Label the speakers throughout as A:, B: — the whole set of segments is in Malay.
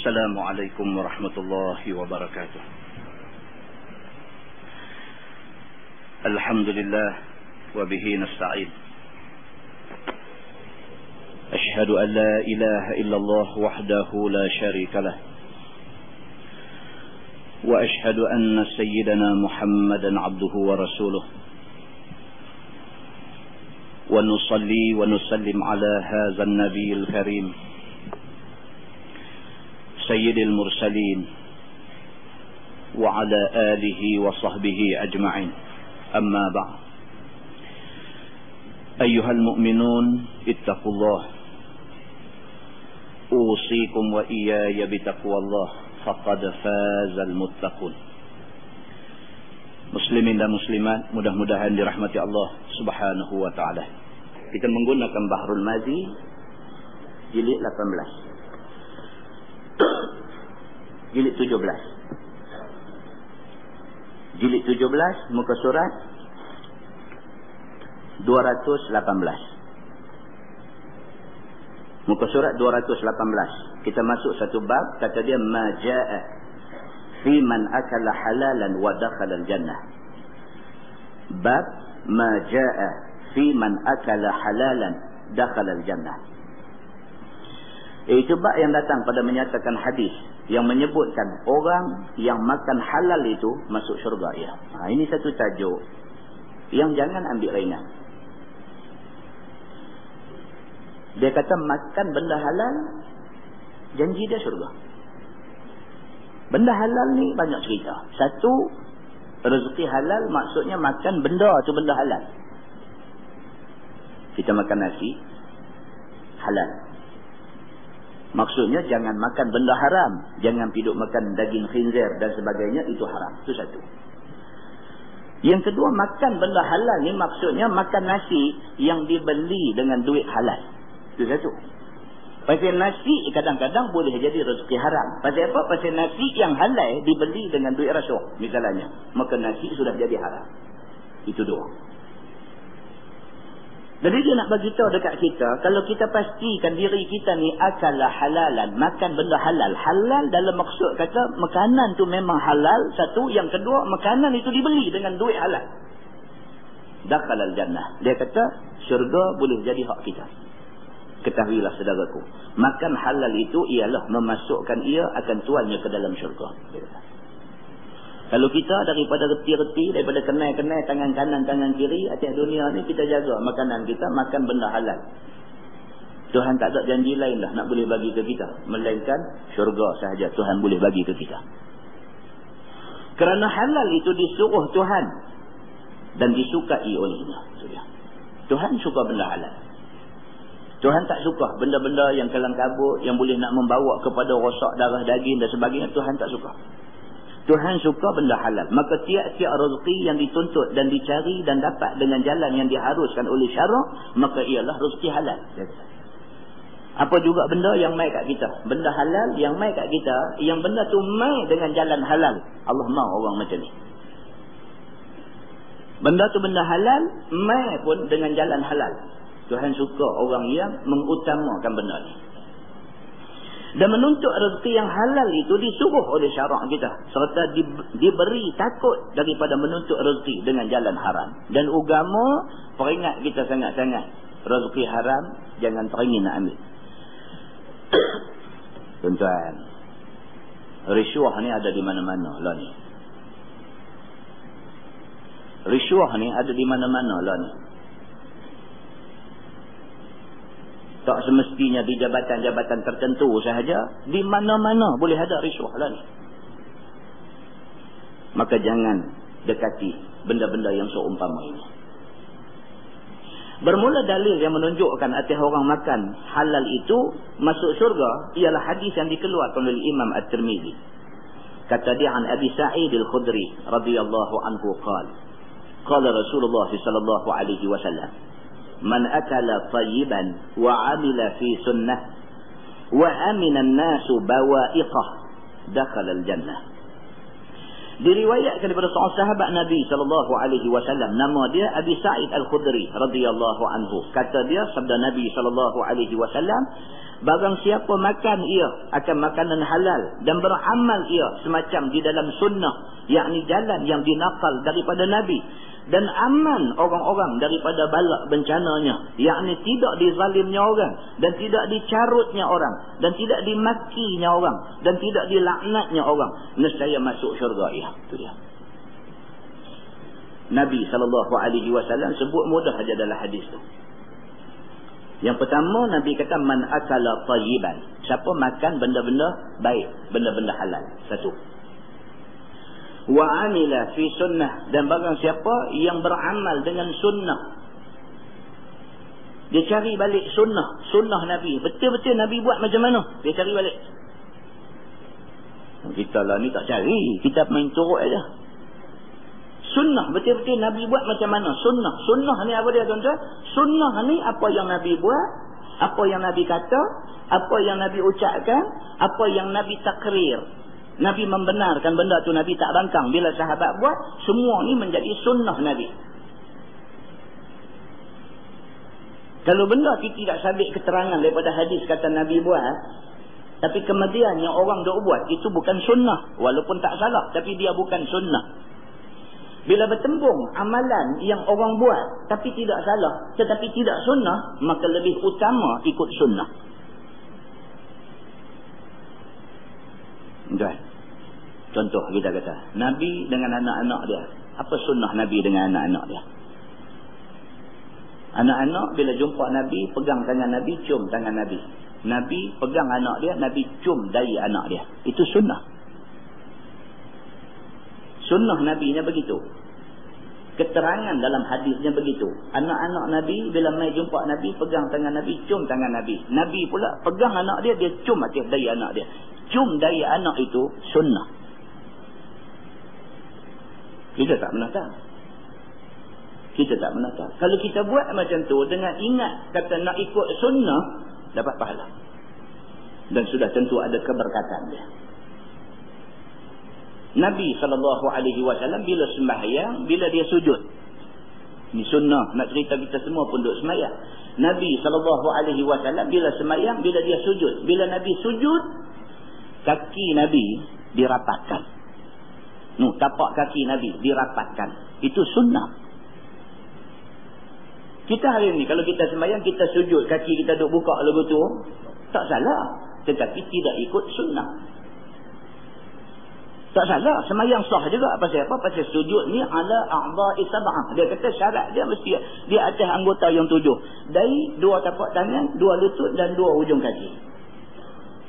A: السلام عليكم ورحمة الله وبركاته. الحمد لله وبه نستعين. أشهد أن لا إله إلا الله وحده لا شريك له، وأشهد أن سيدنا محمدا عبده ورسوله، ونصلي ونسلم على هذا النبي الكريم سيد المرسلين وعلى آله وصحبه أجمعين. أما بعد، أيها المؤمنون اتقوا الله، أوصيكم وإياي بتقوى الله، فقد فاز المتقون. Muslimin dan muslimat, mudah-mudahan dirahmati Allah Subhanahu wa taala. Kita menggunakan Bahrul Mazi jilid 18. Jilid 17. Jilid 17 muka surat 218. Muka surat 218. Kita masuk satu bab, kata dia ma jaa fi man akala halalan wa dakhala al-jannah. Bab ma jaa fi man akala halalan dakhala al-jannah. Itu bab yang datang pada menyatakan hadis yang menyebutkan orang yang makan halal itu masuk syurga ya. Ini satu tajuk yang jangan ambil ringan. Dia kata makan benda halal janji dia syurga. Benda halal ni banyak cerita. Satu, rezeki halal maksudnya makan benda tu benda halal. Kita makan nasi halal. Maksudnya jangan makan benda haram. Jangan piduk makan daging khinzir dan sebagainya, itu haram. Itu satu. Yang kedua, makan benda halal ni maksudnya makan nasi yang dibeli dengan duit halal. Itu satu. Pasal nasi kadang-kadang boleh jadi rezeki haram. Pasal apa? Pasal nasi yang halal dibeli dengan duit rasuah misalnya, maka nasi sudah jadi haram. Itu dua. Jadi dia nak bagi tahu dekat kita, kalau kita pastikan diri kita ni akala halalan, makan benda halal. Halal dalam maksud kata makanan tu memang halal, satu. Yang kedua, makanan itu dibeli dengan duit halal. Dakhalal jannah. Dia kata syurga boleh jadi hak kita. Ketahuilah saudaraku, makan halal itu ialah memasukkan ia akan tuannya ke dalam syurga. Kalau kita daripada reti-reti, daripada kenai-kenai tangan kanan, tangan kiri, atas dunia ni kita jaga makanan kita, makan benda halal. Tuhan tak ada janji lain dah nak boleh bagi ke kita, melainkan syurga sahaja Tuhan boleh bagi ke kita. Kerana halal itu disuruh Tuhan dan disukai olehnya. Tuhan suka benda halal. Tuhan tak suka benda-benda yang kelang kabut, yang boleh nak membawa kepada rosak darah daging dan sebagainya. Tuhan tak suka. Tuhan suka benda halal. Maka tiap-tiap rezeki yang dituntut dan dicari dan dapat dengan jalan yang diharuskan oleh syarak, maka ialah rezeki halal. Apa juga benda yang mai kat kita, benda halal yang mai kat kita, yang benda tu mai dengan jalan halal, Allah mahu orang macam ni. Benda tu benda halal, mai pun dengan jalan halal. Tuhan suka orang yang mengutamakan benda ni. Dan menuntut rezeki yang halal itu disuruh oleh syarak kita, serta diberi takut daripada menuntut rezeki dengan jalan haram. Dan agama peringat kita sangat-sangat, rezeki haram jangan teringin nak ambil. Tuan-tuan, risuah ni ada di mana-mana lah ni. Risuah ni ada di mana-mana lah ni. Tak semestinya di jabatan-jabatan tertentu sahaja, di mana-mana boleh ada risuah lah ni. Maka jangan dekati benda-benda yang seumpama ini. Bermula dalil yang menunjukkan atas orang makan halal itu masuk syurga ialah hadis yang dikeluarkan oleh Imam At-Tirmizi. Kata dia an Abi Sa'id Al-Khudri radhiyallahu anhu qala Rasulullah sallallahu alaihi wasallam, man akala tayyiban wa amila fi sunnah wa amina an-nasu bawa'iqah dakhala al-jannah. Diriwayatkan daripada seorang sahabat Nabi SAW, nama dia Abi Sa'id Al-Khudri radhiyallahu anhu. Kata dia, sabda Nabi SAW, barang siapa makan ia akan makanan halal dan beramal ia semacam di dalam sunnah, yakni jalan yang dinakal daripada Nabi, dan aman orang-orang daripada balak bencananya, yakni tidak dizalimnya orang, dan tidak dicarutnya orang, dan tidak dimakinya orang, dan tidak dilaknatnya orang, nescaya masuk syurga ia. Itu dia. Nabi SAW sebut mudah saja dalam hadis tu. Yang pertama, Nabi kata man akala tayyiban, siapa makan benda-benda baik, benda-benda halal. Satu. Wa amila fi sunnah, dan barang siapa yang beramal dengan sunnah, dia cari balik sunnah Nabi, betul-betul Nabi buat macam mana, dia cari balik. Kita lah ni tak cari, kita main turut aja. Sunnah betul-betul Nabi buat macam mana. Sunnah ni apa dia tuan-tuan? Sunnah ni apa yang Nabi buat, apa yang Nabi kata, apa yang Nabi ucapkan, apa yang Nabi takrir. Nabi membenarkan benda tu, Nabi tak bangkang bila sahabat buat. Semua ni menjadi sunnah Nabi. Kalau benda kita tidak sabit keterangan daripada hadis kata Nabi buat, tapi kemudian yang orang duk buat, itu bukan sunnah. Walaupun tak salah, tapi dia bukan sunnah. Bila bertembung amalan yang orang buat tapi tidak salah, tetapi tidak sunnah, maka lebih utama ikut sunnah. Contoh kita kata, Nabi dengan anak-anak dia. Apa sunnah Nabi dengan anak-anak dia? Anak-anak bila jumpa Nabi, pegang tangan Nabi, cium tangan Nabi. Nabi pegang anak dia, Nabi cium dahi anak dia. Itu sunnah. Sunnah Nabi-nya begitu. Keterangan dalam hadisnya begitu. Anak-anak Nabi bila mai jumpa Nabi, pegang tangan Nabi, cium tangan Nabi. Nabi pula pegang anak dia, dia cium atas dahi anak dia. Cium dahi anak itu sunnah. Kita tak menatang. Kita tak menatang. Kalau kita buat macam tu dengan ingat kata nak ikut sunnah, dapat pahala. Dan sudah tentu ada keberkatan dia. Nabi SAW bila sembahyang, bila dia sujud. Ini sunnah, nak cerita kita semua pun duduk sembahyang. Nabi SAW bila sembahyang, bila dia sujud. Bila Nabi sujud, kaki Nabi dirapatkan. Tapak kaki Nabi dirapatkan. Itu sunnah. Kita hari ni kalau kita sembahyang, kita sujud, kaki kita duduk buka lagu tu, tak salah. Tetapi tidak ikut sunnah. Tak salah, sembahyang sah juga. Pasal apa? Pasal sujud ni ala a'dha'i sab'ah. Dia kata syarat dia mesti di atas anggota yang 7. Dari 2 tapak tangan, 2 lutut dan 2 ujung kaki.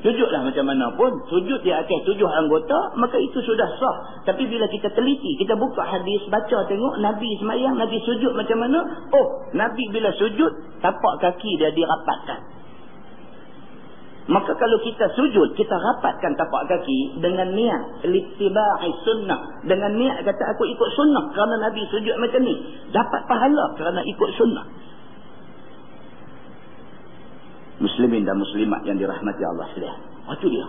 A: Sujudlah macam mana pun, sujud di atas 7 anggota, maka itu sudah sah. Tapi bila kita teliti, kita buka hadis, baca tengok Nabi sembahyang, Nabi sujud macam mana? Oh, Nabi bila sujud, tapak kaki dia dirapatkan. Maka kalau kita sujud, kita rapatkan tapak kaki dengan niat littiba'i sunnah, dengan niat kata aku ikut sunnah kerana Nabi sujud macam ni, dapat pahala kerana ikut sunnah. Muslimin dan muslimat yang dirahmati Allah sekalian, itu dia.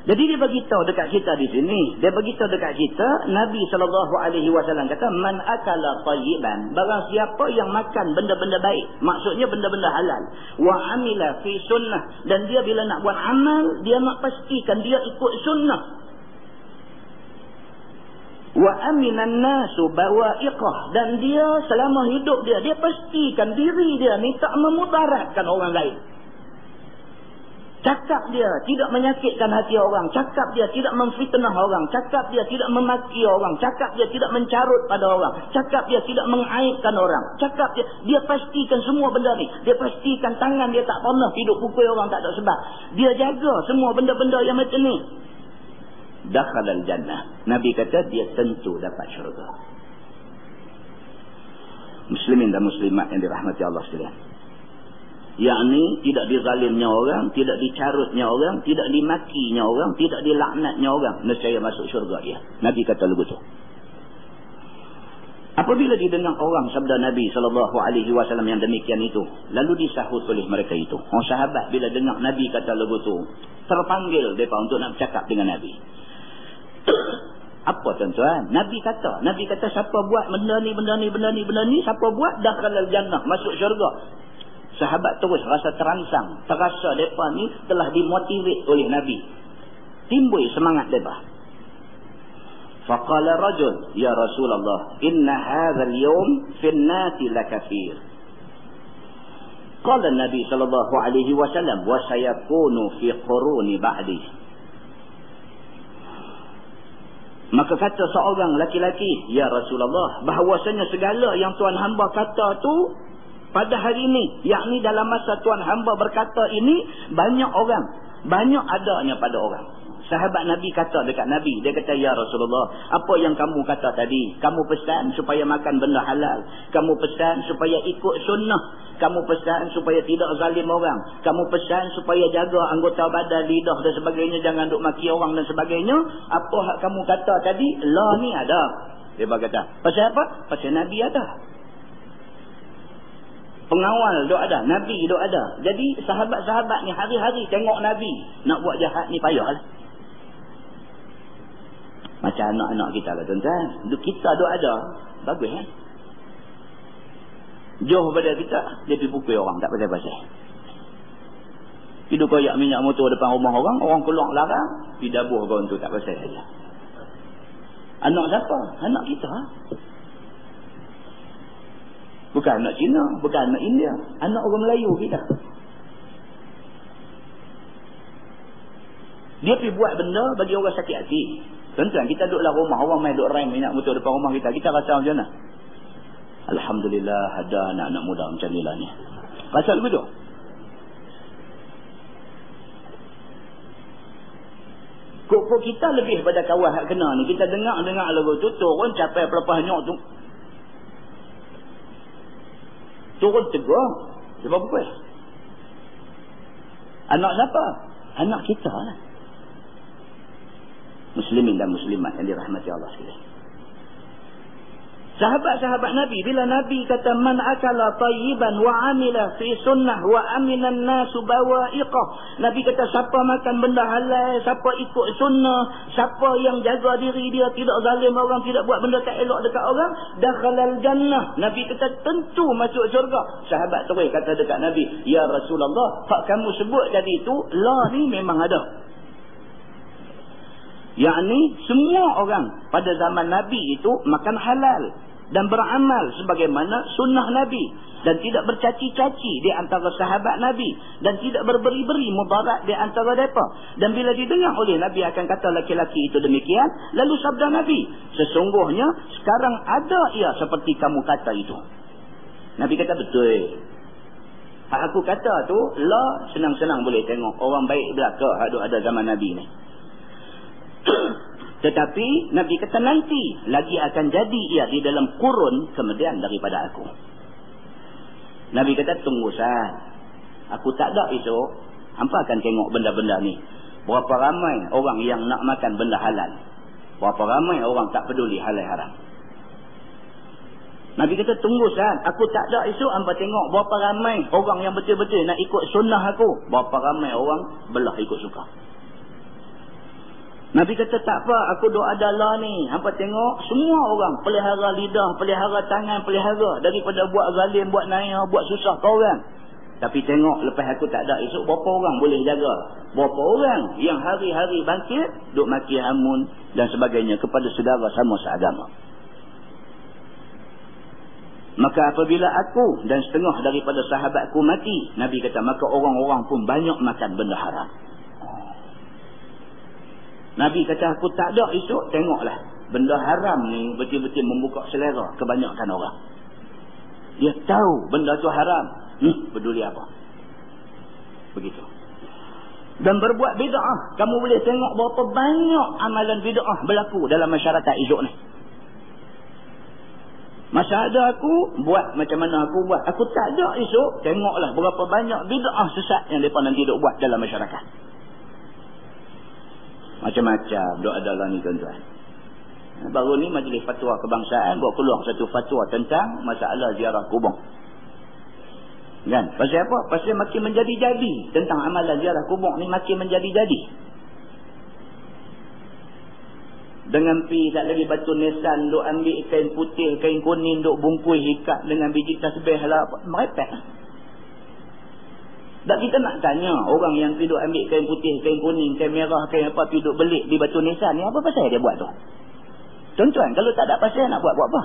A: Jadi dia beritahu dekat kita di sini, dia beritahu dekat kita, Nabi SAW kata, man akala tayyiban, barang siapa yang makan benda-benda baik, maksudnya benda-benda halal, wa amila fi sunnah, dan dia bila nak buat amal, dia nak pastikan dia ikut sunnah. Wa aminan nasu bawa'iqah, dan dia selama hidup dia pastikan diri dia ni tak memudaratkan orang lain. Cakap dia tidak menyakitkan hati orang, cakap dia tidak memfitnah orang, cakap dia tidak memaki orang, cakap dia tidak mencarut pada orang, cakap dia tidak mengaibkan orang, cakap dia pastikan semua benda ni. Dia pastikan tangan dia tak pernah hidup pukul orang tak ada sebab. Dia jaga semua benda-benda yang macam ni. Dakhalal jannah. Nabi kata dia tentu dapat syurga. Muslimin dan muslimat yang dirahmati Allah sekalian, yakni tidak dizalimnya orang, tidak dicarutnya orang, tidak dimakinya orang, tidak dilaknatnya orang, nescaya masuk syurga dia. Nabi kata begitu. Apabila didengar orang sabda Nabi SAW yang demikian itu, lalu disahut oleh mereka itu. Orang sahabat bila dengar Nabi kata begitu, terpanggil mereka untuk nak bercakap dengan Nabi. Apa tuan-tuan? Nabi kata siapa buat benda ni, siapa buat dakhalal jannah, masuk syurga. Sahabat terus rasa terangsang, terasa mereka ni telah dimotivate oleh Nabi. Timbul semangat mereka. Faqala rajul, ya Rasulullah, inna hadzal yawm fil nasi lakathir. Qala Nabi sallallahu alaihi wasallam, wa sayakunu fi quruni ba'di. Maka kata seorang laki-laki, ya Rasulullah, bahawasanya segala yang Tuhan hamba kata tu pada hari ini, yakni dalam masa Tuhan hamba berkata ini, banyak orang, banyak adanya pada orang. Sahabat Nabi kata dekat Nabi, dia kata, ya Rasulullah, apa yang kamu kata tadi? Kamu pesan supaya makan benda halal, kamu pesan supaya ikut sunnah, kamu pesan supaya tidak zalim orang, kamu pesan supaya jaga anggota badan, lidah dan sebagainya, jangan duk maki orang dan sebagainya. Apa hak kamu kata tadi? La ni ada. Dia berkata, pasal apa? Pasal Nabi ada, pengawal duk ada, Nabi duk ada. Jadi sahabat-sahabat ni hari-hari tengok Nabi nak buat jahat ni payah lah. Macam anak-anak kita lah tuan-tuan. Kita duk ada, bagus kan? Jauh pada kita, dia pergi pukul orang tak pasal-pasal. Pergi koyak minyak motor depan rumah orang, orang keluar larang, pergi dabuh kawan tu tak pasal saja. Anak siapa? Anak kita. Bukan anak Cina, bukan anak India, anak orang Melayu kita. Dia pergi buat benda bagi orang sakit hati. Tuan-tuan, kita duduklah rumah, orang main duduk rem minyak motor depan rumah kita, kita rasa macam mana? Alhamdulillah ada anak-anak muda macam ni lah ni. Rasa begitu? Kok kita lebih pada kawan hak kena ni. Kita dengar lagu tu, turun capai pelepah nyok tu, turun tegur. Sebab apa? Anak siapa? Anak kita lah. Muslimin dan muslimat yang dirahmati Allah sekalian. Sahabat-sahabat Nabi, bila Nabi kata man akala tayyiban wa amila fi sunnah wa aminan nasu bawa'iqah, Nabi kata siapa makan benda halal, siapa ikut sunnah, siapa yang jaga diri dia, tidak zalim orang, tidak buat benda tak elok dekat orang, dakhalal jannah. Nabi kata tentu masuk syurga. Sahabat terus kata dekat Nabi, ya Rasulullah, hak kamu sebut tadi tu, la ni memang ada. Yakni semua orang pada zaman Nabi itu makan halal dan beramal sebagaimana sunnah Nabi, dan tidak bercaci-caci di antara sahabat Nabi, dan tidak berberi-beri mudarat di antara mereka. Dan bila didengar oleh Nabi akan kata laki-laki itu demikian, lalu sabda Nabi, sesungguhnya sekarang ada ia seperti kamu kata itu. Nabi kata betul. Hak aku kata tu la senang-senang boleh tengok orang baik belaka hak ada zaman Nabi ni. Tetapi Nabi kata nanti lagi akan jadi ia di dalam kurun kemudian daripada aku. Nabi kata tunggu saat aku tak ada esok, hampa akan tengok benda-benda ni. Berapa ramai orang yang nak makan benda halal, berapa ramai orang tak peduli halal haram. Nabi kata tunggu saat aku tak ada esok, hampa tengok berapa ramai orang yang betul-betul nak ikut sunnah aku, berapa ramai orang belah ikut suka. Nabi kata tak apa, aku doa adalah ni. Hampa tengok semua orang pelihara lidah, pelihara tangan, pelihara daripada buat zalim, buat naya, buat susah ke orang. Tapi tengok lepas aku tak ada esok, berapa orang boleh jaga, berapa orang yang hari-hari bangkit duk maki hamun dan sebagainya kepada saudara sama seagama. Maka apabila aku dan setengah daripada sahabatku mati, Nabi kata maka orang-orang pun banyak makan benda haram. Nabi kata aku tak ada esok, tengoklah benda haram ni betul-betul membuka selera kebanyakan orang. Dia tahu benda tu haram, peduli apa. Begitu. Dan berbuat bid'ah, kamu boleh tengok berapa banyak amalan bid'ah berlaku dalam masyarakat esok ni. Masa ada aku buat macam mana aku buat, aku tak ada esok, tengoklah berapa banyak bid'ah sesat yang mereka nanti duk buat dalam masyarakat. Macam-macam doa adalah ni tuan-tuan. Baru ni majlis fatwa kebangsaan buat keluar satu fatwa tentang masalah ziarah kubur. Kan? Pasal apa? Pasal makin menjadi-jadi tentang amalan ziarah kubur ni, makin menjadi-jadi. Dengan pi tak lagi batu nisan, duk ambil kain putih, kain kuning, duk bungkus ikat dengan biji tasbih lah. Merepek. Tak kita nak tanya orang yang pi duk ambil kain putih, kain kuning, kain merah, kain apa pi duk belik di batu nisan ni, apa pasal dia buat tu? Tuan-tuan, kalau tak ada pasal nak buat apa?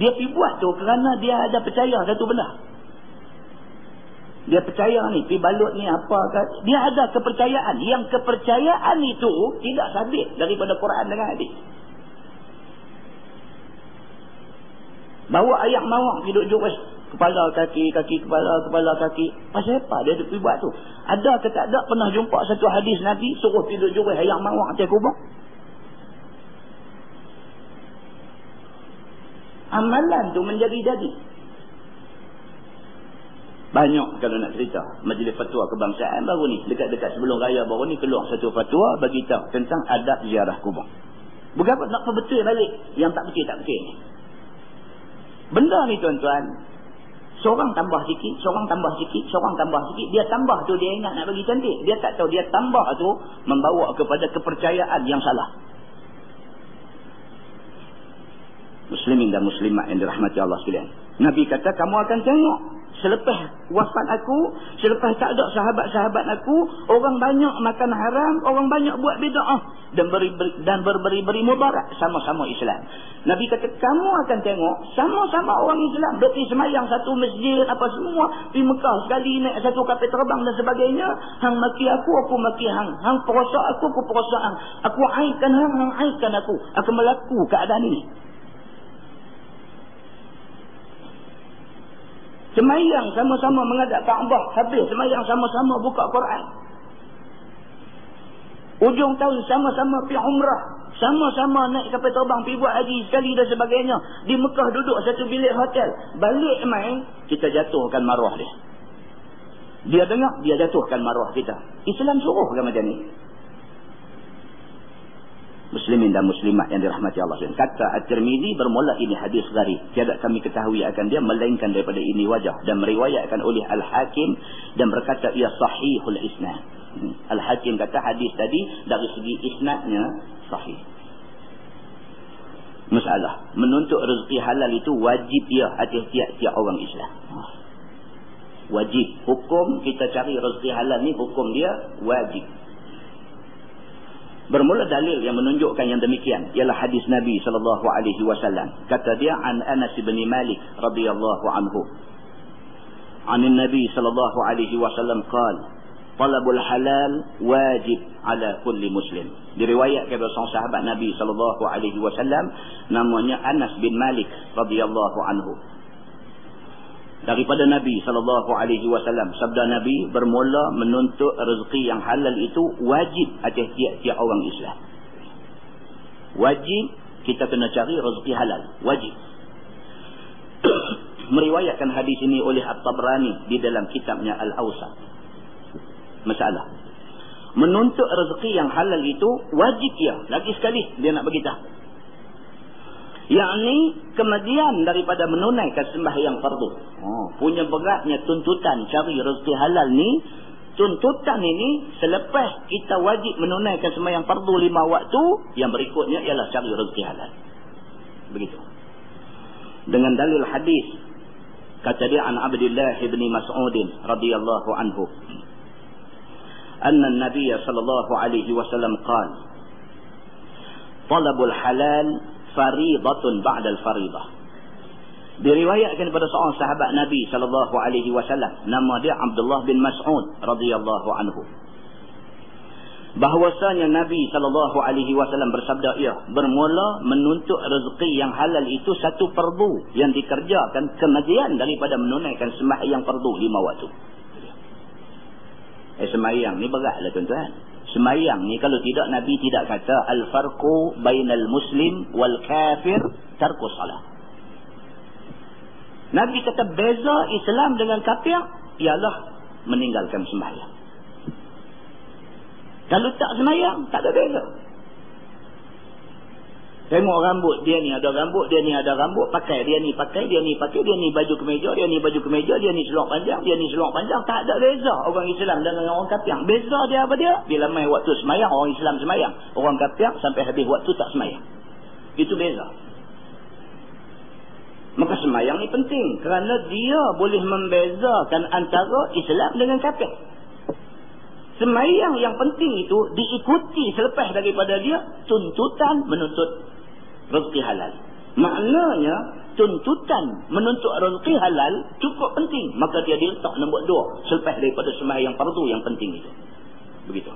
A: Dia pi buat tu kerana dia ada percaya satu benda. Dia percaya ni, pi balut ni apa, dia ada kepercayaan. Yang kepercayaan itu tidak sabit daripada Quran dengan hadis. Bawa ayam mawar pi duk jual kepala kaki, kaki kepala, kepala kaki. Pasal apa dia duk pi buat tu? Ada ke tak ada pernah jumpa satu hadis Nabi suruh pi duk jual ayam mawar atas kubur? Amalan tu menjadi-jadi. Banyak kalau nak cerita. Majlis Fatwa Kebangsaan baru ni, dekat-dekat sebelum raya baru ni keluar satu fatwa bagi tahu tentang adab ziarah kubur. Bukan apa nak perbetul balik yang tak betul tak betul ni. Benda ni tuan-tuan, seorang tambah sikit, seorang tambah sikit, seorang tambah sikit, dia tambah tu dia ingat nak bagi cantik. Dia tak tahu dia tambah tu membawa kepada kepercayaan yang salah. Muslimin dan muslimat yang dirahmati Allah sekalian. Nabi kata kamu akan tengok selepas wafat aku, selepas tak ada sahabat-sahabat aku, orang banyak makan haram, orang banyak buat bid'ah dan berberi mudarat sama-sama Islam. Nabi kata kamu akan tengok sama-sama orang Islam pergi semayang satu masjid apa semua, pergi Mekah sekali naik satu kapal terbang dan sebagainya. Hang maki aku maki hang. Hang perosak aku perosak hang. Aku aibkan hang aibkan aku. Akan berlaku keadaan ini. Semayang sama-sama menghadap Kaabah, habis semayang sama-sama buka Quran. Ujung tahun sama-sama pergi umrah, sama-sama naik kapal terbang pergi buat haji sekali dan sebagainya. Di Mekah duduk satu bilik hotel. Balik main, kita jatuhkan maruah dia. Dia dengar, dia jatuhkan maruah kita. Islam suruh kan macam ni? Muslimin dan muslimat yang dirahmati Allah SWT. Kata At-Tirmidzi bermula ini hadis gharib. Tiada kami ketahui akan dia melainkan daripada ini wajah. Dan meriwayatkan oleh Al-Hakim dan berkata ia sahihul isnad. Al-Hakim kata hadis tadi dari segi isnadnya sahih. Masalah menuntut rezeki halal itu wajib ia atas tiap-tiap orang Islam. Wajib. Hukum kita cari rezeki halal ni, hukum dia wajib. Bermula dalil yang menunjukkan yang demikian ialah hadis Nabi SAW. Kata dia an Anas bin Malik radhiyallahu anhu. An Nabi SAW qala talabul halal wajib ala kulli muslim. Diriwayatkan oleh seorang sahabat Nabi SAW namanya Anas bin Malik radhiyallahu anhu. Daripada Nabi SAW, sabda Nabi bermula menuntut rezeki yang halal itu wajib atas tiap-tiap orang Islam. Wajib kita kena cari rezeki halal, wajib. Meriwayatkan hadis ini oleh At-Tabrani di dalam kitabnya Al-Awsat. Masalah menuntut rezeki yang halal itu wajib ya. Lagi sekali dia nak beritahu, yakni kemudian daripada menunaikan sembahyang fardu. Punya beratnya tuntutan cari rezeki halal ni. Tuntutan ini selepas kita wajib menunaikan sembahyang fardu 5 waktu, yang berikutnya ialah cari rezeki halal. Begitu. Dengan dalil hadis kata dia an Abdullah bin Mas'ud radhiyallahu anhu anna an-nabiy sallallahu alaihi wasallam qala talabul halal faridatun ba'dal faridah. Diriwayatkan kepada seorang sahabat Nabi SAW, nama dia Abdullah bin Mas'ud radhiyallahu anhu, bahwasanya Nabi SAW bersabda ia bermula menuntut rezeki yang halal itu satu fardu yang dikerjakan kemudian daripada menunaikan sembahyang fardu 5 waktu. Sembahyang ni beratlah tuan-tuan. Sembahyang ni kalau tidak Nabi tidak kata al-farqu bainal muslim wal kafir tarku salat. Nabi kata beza Islam dengan kafir ialah meninggalkan sembahyang. Kalau tak sembahyang tak ada beza. Tengok rambut dia ni ada rambut, dia ni ada rambut, pakai dia ni pakai, dia ni pakai, dia ni baju kemeja, dia ni baju kemeja, dia ni seluar panjang, dia ni seluar panjang. Tak ada beza orang Islam dengan orang kafir. Beza dia apa dia? Bila mai waktu semayang, orang Islam semayang. Orang kafir sampai habis waktu tak semayang. Itu beza. Maka semayang ni penting kerana dia boleh membezakan antara Islam dengan kafir. Semayang yang penting itu diikuti selepas daripada dia tuntutan menuntut rezeki halal. Maknanya tuntutan menuntut rezeki halal cukup penting. Maka dia diletak nombor 2 selepas daripada sembahyang fardu yang penting itu. Begitu.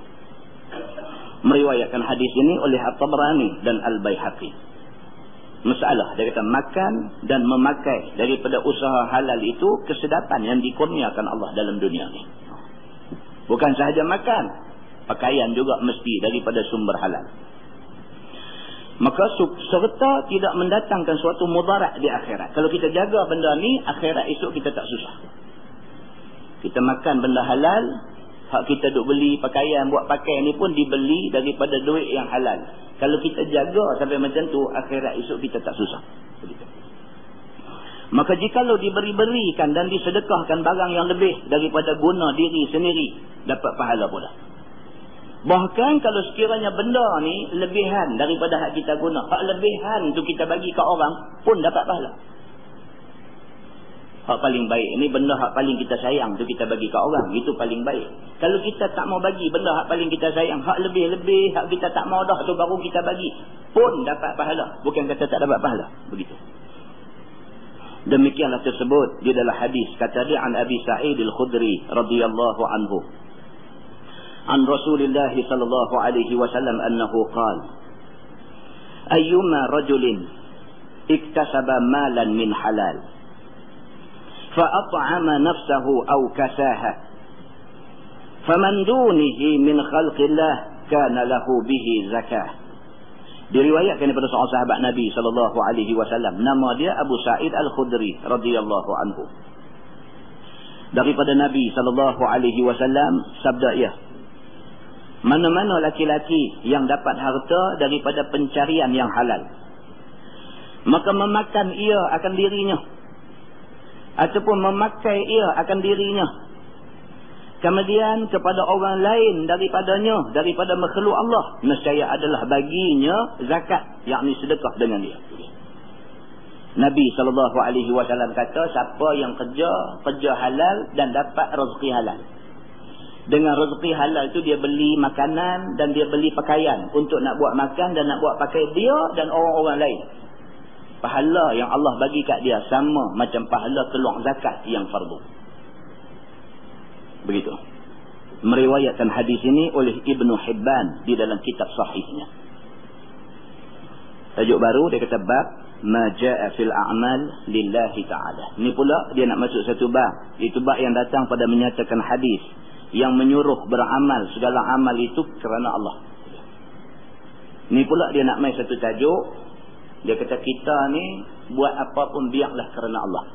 A: Meriwayatkan hadis ini oleh At-Tabrani dan Al-Baihaqi. Masalah dia kata makan dan memakai daripada usaha halal itu kesedapan yang dikurniakan Allah dalam dunia ni. Bukan sahaja makan, pakaian juga mesti daripada sumber halal. Maka serta tidak mendatangkan suatu mudarat di akhirat. Kalau kita jaga benda ni, akhirat esok kita tak susah. Kita makan benda halal, hak kita duk beli pakaian, buat pakai ni pun dibeli daripada duit yang halal. Kalau kita jaga sampai macam tu, akhirat esok kita tak susah. Begitu. Maka jikalau diberi-berikan dan disedekahkan barang yang lebih daripada guna diri sendiri, dapat pahala pula. Bahkan kalau sekiranya benda ni lebihan daripada hak kita guna, hak lebihan tu kita bagi ke orang pun dapat pahala. Hak paling baik ni benda hak paling kita sayang tu kita bagi ke orang, itu paling baik. Kalau kita tak mau bagi benda hak paling kita sayang, hak lebih-lebih hak kita tak mau dah tu baru kita bagi, pun dapat pahala. Bukan kata tak dapat pahala. Begitu. Demikianlah tersebut di dalam hadis kata dia an Abi Sa'id Al-Khudri radhiyallahu anhu an Rasulillah sallallahu alaihi wasallam annahu qala ayyuma rajulin iktasaba malan min halal fa at'ama nafsahu aw kasaha faman dunihi min khalqillah kana lahu bihi zakah. Diriwayatkan daripada seorang sahabat Nabi sallallahu alaihi wasallam, nama dia Abu Sa'id Al-Khudri radhiyallahu anhu. Daripada Nabi sallallahu alaihi wasallam sabda ia, mana-mana laki-laki yang dapat harta daripada pencarian yang halal, maka memakan ia akan dirinya ataupun memakai ia akan dirinya, kemudian kepada orang lain daripadanya, daripada makhluk Allah, nescaya adalah baginya zakat, yakni sedekah dengan dia. Nabi SAW kata, siapa yang kerja halal dan dapat rezeki halal. Dengan rezeki halal itu dia beli makanan dan dia beli pakaian untuk nak buat makan dan nak buat pakai dia dan orang-orang lain. Pahala yang Allah bagi kat dia sama macam pahala keluar zakat yang fardu. Begitu. Meriwayatkan hadis ini oleh Ibnu Hibban di dalam kitab sahihnya. Tajuk baru dia kata bab ma jaa fil a'mal lillahi ta'ala. Ni pula dia nak masuk satu bab. Itu bab yang datang pada menyatakan hadis yang menyuruh beramal segala amal itu kerana Allah. Ni pula dia nak mai satu tajuk. Dia kata kita ni buat apa pun biarlah kerana Allah.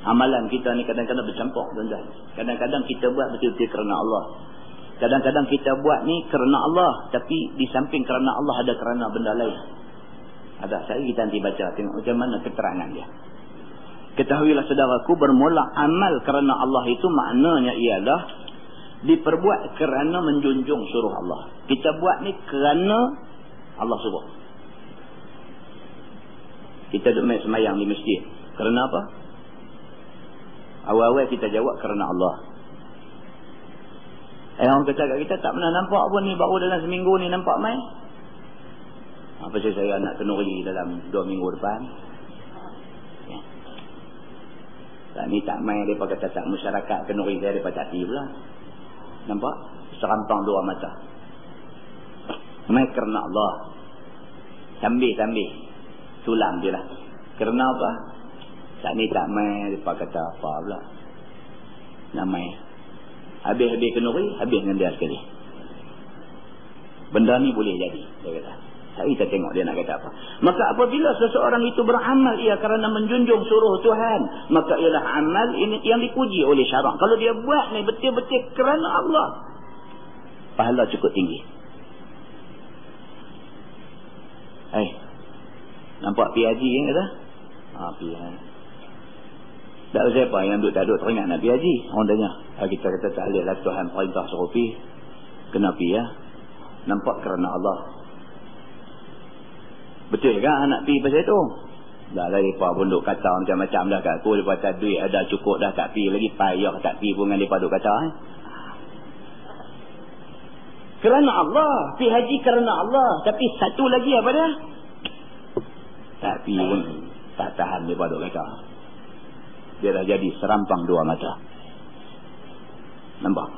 A: Amalan kita ni kadang-kadang bercampur, tuan-tuan. Kadang-kadang kita buat betul-betul kerana Allah. Kadang-kadang kita buat ni kerana Allah, tapi di samping kerana Allah ada kerana benda lain. Ada, saya kita nanti baca tengok macam mana keterangan dia. Ketahuilah saudaraku, bermula amal kerana Allah itu maknanya ialah diperbuat kerana menjunjung suruh Allah. Kita buat ni kerana Allah suruh. Kita duduk main semayang di masjid. Kerana apa? Awal-awal kita jawab kerana Allah. Orang kata kat kita tak pernah nampak pun ni, baru dalam seminggu ni nampak main. Pasal saya nak kenuri dalam 2 minggu depan. Tak ni tak main, mereka kata tak masyarakat kenuri saya daripada hati pula. Nampak? Serampang 2 mata. Main kerana Allah. Sambil-sambil tulang dia lah. Kerana apa? Tak ni tak main, mereka kata apa pula. Nak main. Habis-habis kenuri, habis dengan dia sekali. Benda ni boleh jadi, dia kata. Kita tengok dia nak kata apa. Maka apabila seseorang itu beramal ia kerana menjunjung suruh Tuhan, maka ialah amal ini yang dipuji oleh syarak. Kalau dia buat ni betul-betul kerana Allah, pahala cukup tinggi. Nampak pergi haji kan kata? Pergi haji. Tak usah apa yang duduk tak duduk teringat nak pergi haji. Orang tanya. Kita kata tak boleh lah Tuhan perintah suruh pergi. Kena pergi ya. Nampak kerana Allah. Betul kan nak pergi pasal itu? Dah lah mereka pun duk kata macam-macam dah kat aku. Lepas tak duit ada cukup dah tak pergi lagi. Payah tak pergi pun dengan mereka duk kata. Kerana Allah. Pergi haji kerana Allah. Tapi satu lagi apa dia? Tak pergi pun tak tahan mereka duk kata. Dia dah jadi serampang dua mata. Nampak?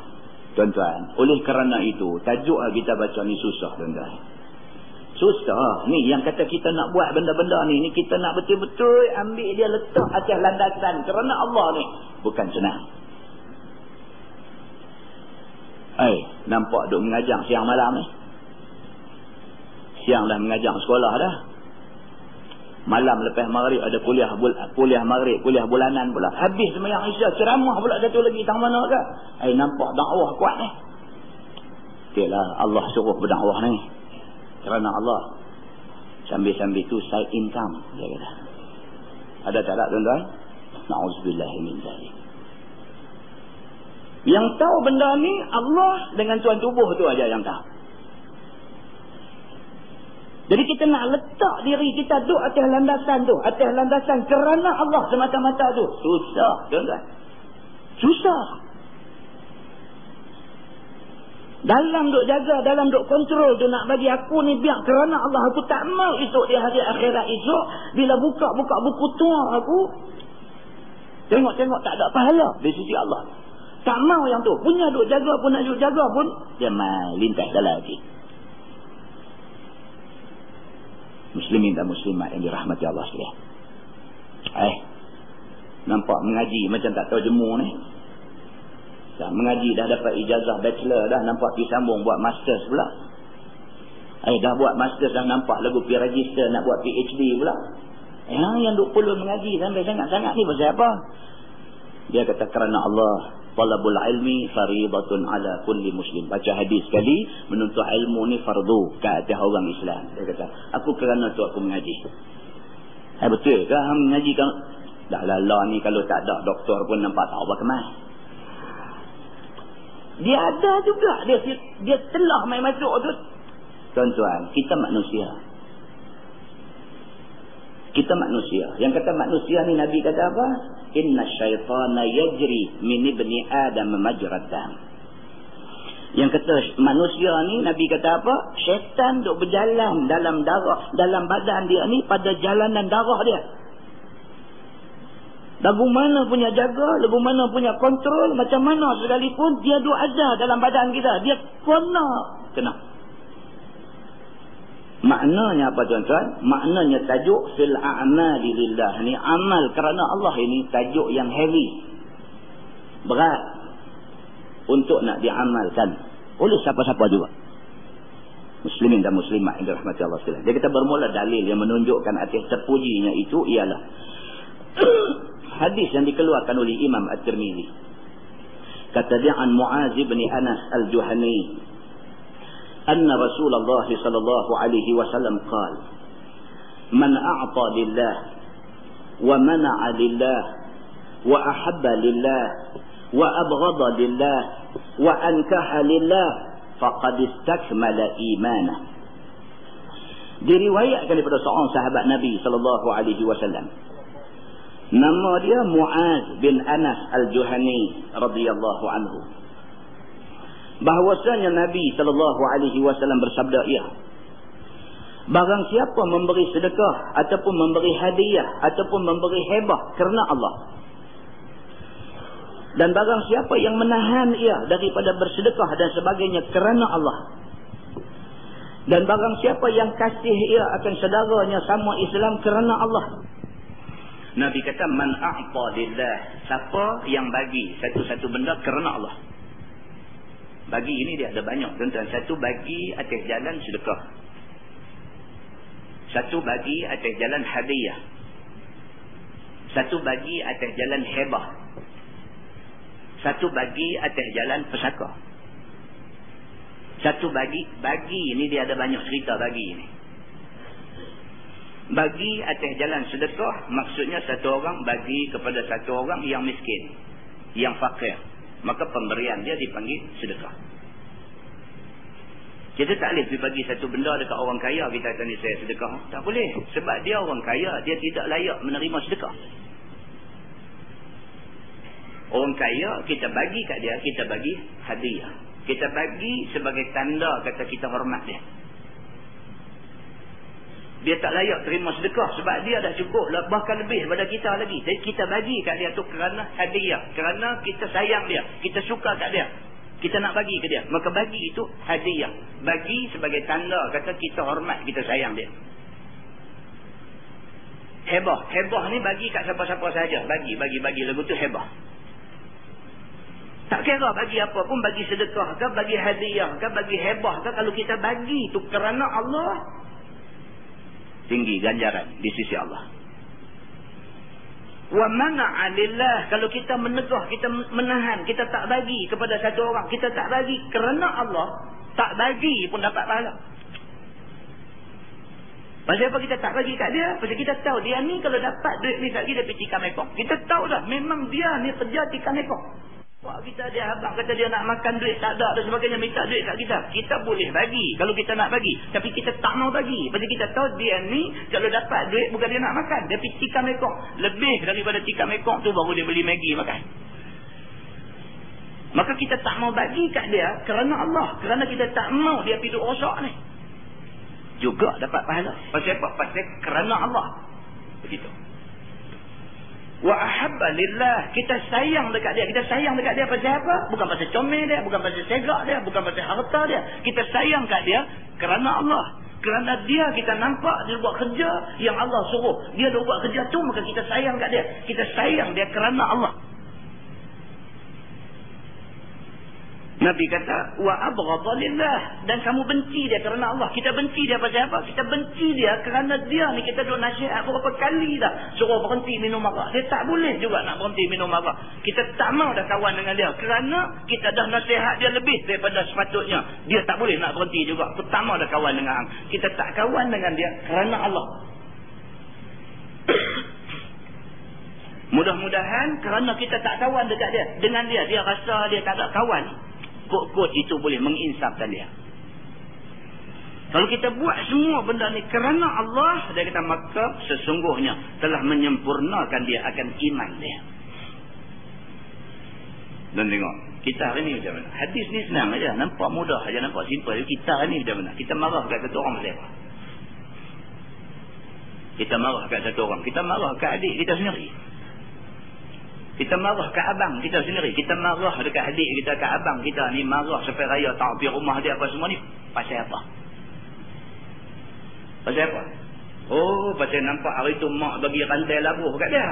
A: Tuan-tuan, oleh kerana itu tajuk kita baca ni susah tuan-tuan. Susah. Ni yang kata kita nak buat benda-benda ni kita nak betul-betul ambil dia letak atas landasan kerana Allah ni. Bukan senang. Nampak duk mengajar siang malam ni. Siang dah mengajar sekolah dah. Malam lepas maghrib ada kuliah maghrib, kuliah bulanan pula. Habis sembahyang Isya ceramah pula satu lagi tang mana ke? Nampak dakwah kuat ni. Okeylah Allah suruh berdakwah ni. Kerana Allah. Sambil-sambil tu side income dia kata. Ada tak tuan-tuan? Na'udzubillah min zalik. Yang tahu benda ni Allah dengan tuan tubuh tu aja yang tahu. Jadi kita nak letak diri kita duduk atas landasan tu. Atas landasan kerana Allah semata-mata tu. Susah, tuan-tuan. Susah. Dalam duk jaga, dalam duk kontrol tu nak bagi aku ni biar kerana Allah. Aku tak mau esok di hari akhirat esok. Bila buka-buka buku tua aku. Tengok-tengok tak ada pahala di sisi Allah. Tak mau yang tu. Punya duk jaga pun nak duk jaga pun. Dia lintas dalam hati. Muslimin dan muslimat yang dirahmati Allah sekalian. Nampak mengaji macam tak tahu jemu ni. Dah mengaji dah dapat ijazah bachelor dah, nampak pergi sambung buat masters pula. Dah buat masters dah nampak lagu pergi register nak buat PhD pula. Yang duk perlu mengaji sampai sangat-sangat ni pasal apa? Dia kata kerana Allah. Talabul ilmi faridatun ala kulli muslim. Baca hadis sekali, menuntut ilmu ni fardu ke atas orang Islam. Dia kata, aku kerana tu aku mengaji. Betul ke mengaji kan? Dah lala ni kalau tak ada doktor pun nampak tak apa kemas. Dia ada juga. Dia telah main masuk tu. Tuan-tuan, kita manusia. Kita manusia. Yang kata manusia ni Nabi kata apa? Inna syaitana yajri min ibni Adam majrad dam. Yang kata manusia ni Nabi kata apa? Syaitan duk berjalan dalam darah, dalam badan dia ni pada jalanan darah dia. Lagu mana punya jaga, lagu mana punya kontrol, macam mana sekalipun dia duk ada dalam badan kita. Dia kena. Maknanya apa tuan-tuan? Maknanya tajuk fil a'mali lillah ni amal kerana Allah ini tajuk yang heavy. Berat untuk nak diamalkan oleh siapa-siapa juga. Muslimin dan muslimat yang dirahmati Allah sekalian. Dia kata bermula dalil yang menunjukkan atas terpujinya itu ialah hadis yang dikeluarkan oleh Imam At-Tirmizi. Kata dia an Muaz bin Anas Al-Juhani أن رسول الله صلى الله عليه وسلم قال من أعطى لله ومنع لله وأحب لله وأبغض لله وأنكح لله فقد استكمل إيمانه. Diriwayatkan daripada seorang sahabat Nabi sallallahu alaihi wasallam. Nama dia Muaz bin Anas Al-Juhani radhiyallahu anhu. Bahwasanya Nabi SAW bersabda barang siapa memberi sedekah ataupun memberi hadiah ataupun memberi hebah kerana Allah, dan barang siapa yang menahan ia daripada bersedekah dan sebagainya kerana Allah, dan barang siapa yang kasih ia akan saudaranya sama Islam kerana Allah. Nabi kata man a'ta lillah, siapa yang bagi satu-satu benda kerana Allah. Bagi ini dia ada banyak tuan-tuan. Satu bagi atas jalan sedekah. Satu bagi atas jalan hadiah. Satu bagi atas jalan hebah. Satu bagi atas jalan pesaka. Satu bagi ini dia ada banyak cerita bagi ini. Bagi atas jalan sedekah, maksudnya satu orang bagi kepada satu orang yang miskin, yang fakir. Maka pemberian dia dipanggil sedekah. Kita tak boleh pergi bagi satu benda dekat orang kaya, kita kata ni saya sedekah. Tak boleh. Sebab dia orang kaya, dia tidak layak menerima sedekah. Orang kaya, kita bagi kat dia, kita bagi hadiah. Kita bagi sebagai tanda kata kita hormat dia. Dia tak layak terima sedekah sebab dia dah cukup, bahkan lebih daripada kita lagi. Jadi kita bagi kat dia tu kerana hadiah, kerana kita sayang dia, kita suka kat dia, kita nak bagi ke dia. Maka bagi itu hadiah. Bagi sebagai tanda kata kita hormat, kita sayang dia. Hebah. Hebah ni bagi kat siapa-siapa saja. Bagi lagu tu hebah. Tak kira bagi apa pun, bagi sedekah ke, bagi hadiah ke, bagi hebah ke, kalau kita bagi tu kerana Allah, tinggi ganjaran di sisi Allah. Wa mana'a lillah, kalau kita menegah, kita menahan, kita tak bagi kepada satu orang, kita tak bagi kerana Allah, tak bagi pun dapat pahala. Pasal apa kita tak bagi kat dia? Pasal kita tahu dia ni kalau dapat duit ni kat dia pergi tikam ekor. Kita tahu dah memang dia ni kerja tikam ekor. Wah, kita dia abang kata dia nak makan duit tak ada dan sebagainya, minta duit kat kita. Kita boleh bagi kalau kita nak bagi, tapi kita tak mau bagi. Pasal kita tahu dia ni kalau dapat duit bukan dia nak makan, dia pergi tikam ekor. Lebih daripada tikam ekor tu baru dia beli Maggi makan. Maka kita tak mau bagi kat dia kerana Allah, kerana kita tak mau dia pergi duk rosak ni. Juga dapat pahala. Pasal apa? Pasal kerana Allah. Begitu. Wa ahabba lillah, kita sayang dekat dia. Kita sayang dekat dia pasal apa? Bukan pasal comel dia, bukan pasal segak dia, bukan pasal harta dia. Kita sayang kat dia kerana Allah. Kerana dia kita nampak dia buat kerja yang Allah suruh. Dia dah buat kerja tu, maka kita sayang kat dia. Kita sayang dia kerana Allah. Nabi kata, wa abghadha lillah, dan kamu benci dia kerana Allah. Kita benci dia pasal apa? Kita benci dia kerana dia ni kita dah nasihat berapa kali dah suruh berhenti minum arak. Dia tak boleh juga nak berhenti minum arak. Kita tak mau dah kawan dengan dia kerana kita dah nasihat dia lebih daripada sepatutnya. Dia tak boleh nak berhenti juga. Pertama dah kawan dengan hang. Kita tak kawan dengan dia kerana Allah. Mudah-mudahan kerana kita tak kawan dekat dia, dengan dia, dia rasa dia tak ada kawan. Kot-kot itu boleh menginsafkan dia. Kalau kita buat semua benda ni kerana Allah, dia kata maka sesungguhnya telah menyempurnakan dia akan iman dia. Dan tengok, kita hari ni macam mana? Hadis ni senang aja, nampak mudah aja, nampak simple. Kita hari ni macam mana? Kita marah kat satu orang macam apa? Kita marah kat satu orang, kita marah kat adik kita sendiri. Kita marah kat abang kita sendiri. Kita marah dekat adik kita, kat abang kita ni, marah sampai raya tak pergi rumah dia apa semua ni. Pasal apa? Pasal apa? Oh, pasal nampak hari tu mak bagi rantai labuh kat dia.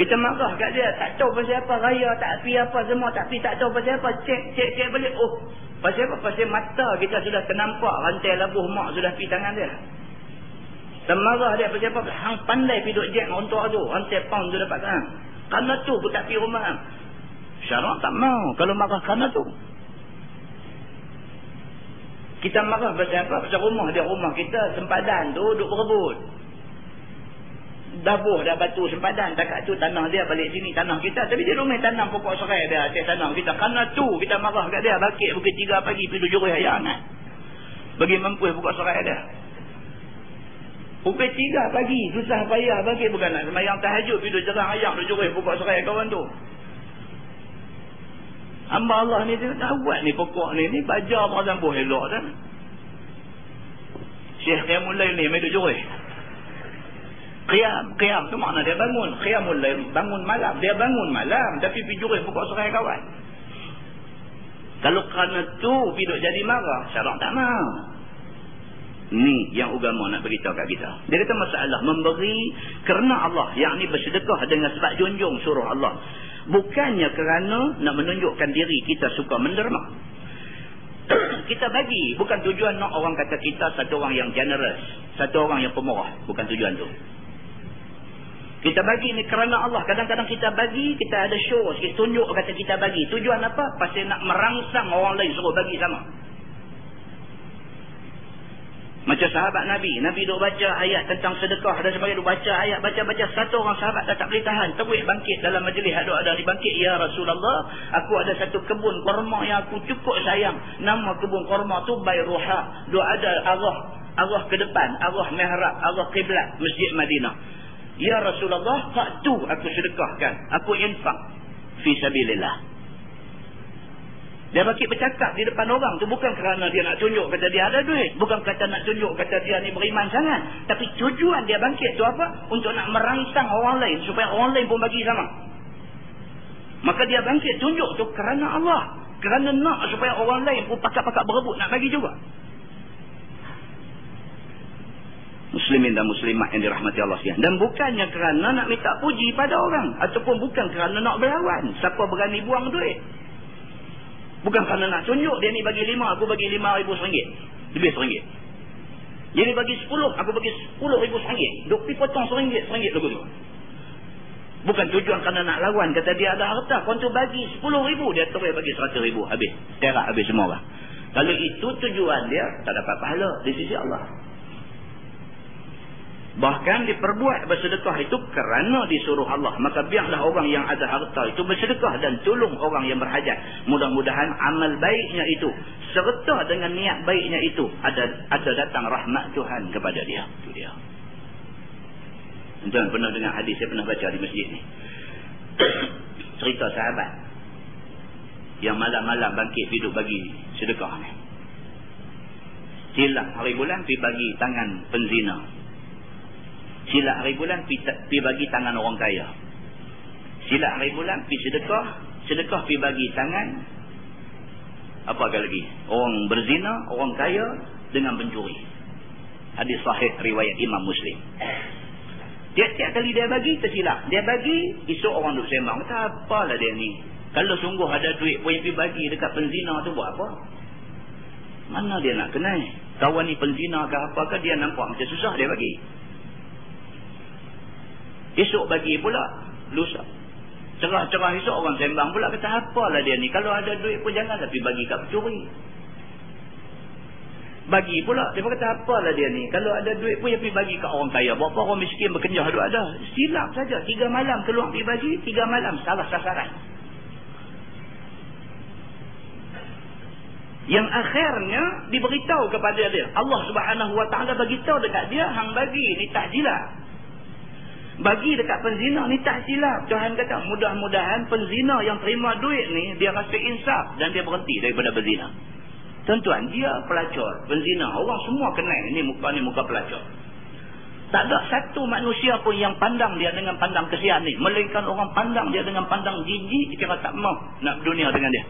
A: Kita marah kat dia, tak tahu pasal apa, raya tak pergi apa semua, tak pergi, tak tahu pasal apa. Cek balik. Oh, pasal apa? Pasal mata kita sudah ternampak rantai labuh mak sudah pergi tangan dia. Marah dia pasal apa? Hang pandai pergi duk jack untuk tu, rantai pound tu dapat kan. Kerana tu pun tak pergi rumah. Syarak tak mau kalau marah kerana tu. Kita marah pasal apa? Pasal rumah dia, rumah kita sempadan tu duk berebut. Dabuh dah batu sempadan, takat tu tanah dia balik sini, tanah kita. Tapi dia rumah tanam pokok serai dia atas tanah kita. Kerana tu kita marah kat dia, bakit pukul 3 pagi pergi duk jurih ayam kan. Bagi mempuih pokok serai dia. Pukul 3 pagi, susah payah bagi, bukan nak semayang tahajud, pergi duk jerang ayam, duk jurih pokok serai kawan tu. Hamba Allah ni dia tak buat ni pokok ni baja berambuh elok dah. Syekh Qiyamul Lail ni mai duk jurih. Qiyam tu makna dia bangun. Qiyamul Lail bangun malam, dia bangun malam tapi pergi jurih pokok serai kawan. Kalau kerana tu pergi duk jadi marah, syarak tak mau. Ni yang agama nak beritahu kat kita. Dia kata masalah memberi kerana Allah, yakni bersedekah dengan sebab junjung suruh Allah. Bukannya kerana nak menunjukkan diri kita suka menderma. Kita bagi bukan tujuan nak orang kata kita satu orang yang generous, satu orang yang pemurah. Bukan tujuan tu. Kita bagi ni kerana Allah. Kadang-kadang kita bagi, kita ada show, kita tunjuk kata kita bagi. Tujuan apa? Pasal nak merangsang orang lain suruh bagi sama. Macam Macam sahabat Nabi. Nabi duk baca ayat tentang sedekah dan sebagainya. Duk baca ayat, baca-baca. Satu orang sahabat dah tak boleh tahan. Terus bangkit dalam majlis. Ada dibangkit. Ya Rasulullah, aku ada satu kebun korma yang aku cukup sayang. Nama kebun korma tu Bayruha. Duk ada arah ke depan. Arah mihrab. Arah kiblat Masjid Madinah. Ya Rasulullah, hak tu aku sedekahkan. Aku infak. Fi sabilillah. Dia bagi bercakap di depan orang tu bukan kerana dia nak tunjuk kata dia ada duit. Bukan kata nak tunjuk kata dia ni beriman sangat. Tapi tujuan dia bangkit tu apa? Untuk nak merangsang orang lain. Supaya orang lain pun bagi sama. Maka dia bangkit tunjuk tu kerana Allah. Kerana nak supaya orang lain pun pakak-pakak berebut nak bagi juga. Muslimin dan muslimat yang dirahmati Allah sekalian. Dan bukannya kerana nak minta puji pada orang. Ataupun bukan kerana nak berlawan. Siapa berani buang duit. Bukan kerana nak tunjuk dia ni bagi 5, aku bagi RM5,000. Lebih RM1. Dia ni bagi 10, aku bagi RM10,000. Duk pergi potong RM1 lagu tu. Bukan tujuan kerana nak lawan. Kata dia ada harta. Kau tu bagi RM10,000. Dia terus bagi RM100,000. Habis. Terak habis semua orang. Kalau itu tujuan dia, tak dapat pahala di sisi Allah. Bahkan diperbuat bersedekah itu kerana disuruh Allah. Maka biarlah orang yang ada harta itu bersedekah dan tolong orang yang berhajat. Mudah-mudahan amal baiknya itu serta dengan niat baiknya itu ada datang rahmat Tuhan kepada dia. Itu dia. Tuan pernah dengar hadis saya pernah baca di masjid ni. Cerita sahabat yang malam-malam bangkit hidup bagi sedekah ni. Silap hari bulan pergi bagi tangan penzina. Silap hari bulan pergi bagi tangan orang kaya. Silap hari bulan pergi sedekah pergi bagi tangan apa lagi? Orang berzina, orang kaya dengan pencuri. Hadis sahih riwayat Imam Muslim. Tiap-tiap kali dia bagi tersilap. Dia bagi, esok orang duk sembang. Kata apalah dia ni? Kalau sungguh ada duit pun yang pergi bagi dekat penzina tu buat apa? Mana dia nak kenal? Kawan ni penzina ke apakah dia nampak macam susah dia bagi. Esok bagi pula lusa. Cerah-cerah esok orang sembang pula kata apalah dia ni. Kalau ada duit pun janganlah pergi bagi kat pencuri. Bagi pula dia kata apalah dia ni. Kalau ada duit pun dia pergi bagi kat orang kaya. Berapa orang miskin berkenjah duk ada. Silap saja. 3 malam keluar pergi bagi, 3 malam salah sasaran. Yang akhirnya diberitahu kepada dia. Allah Subhanahu Wa Taala bagi tahu dekat dia, hang bagi ni tak silap. Bagi dekat penzina ni tak silap. Tuhan kata mudah-mudahan penzina yang terima duit ni dia rasa insaf dan dia berhenti daripada berzina. Tuan-tuan, dia pelacur, penzina. Orang semua kenal ni muka pelacur. Tak ada satu manusia pun yang pandang dia dengan pandang kesian ni. Melainkan orang pandang dia dengan pandang jijik, kira tak mahu nak dunia dengan dia.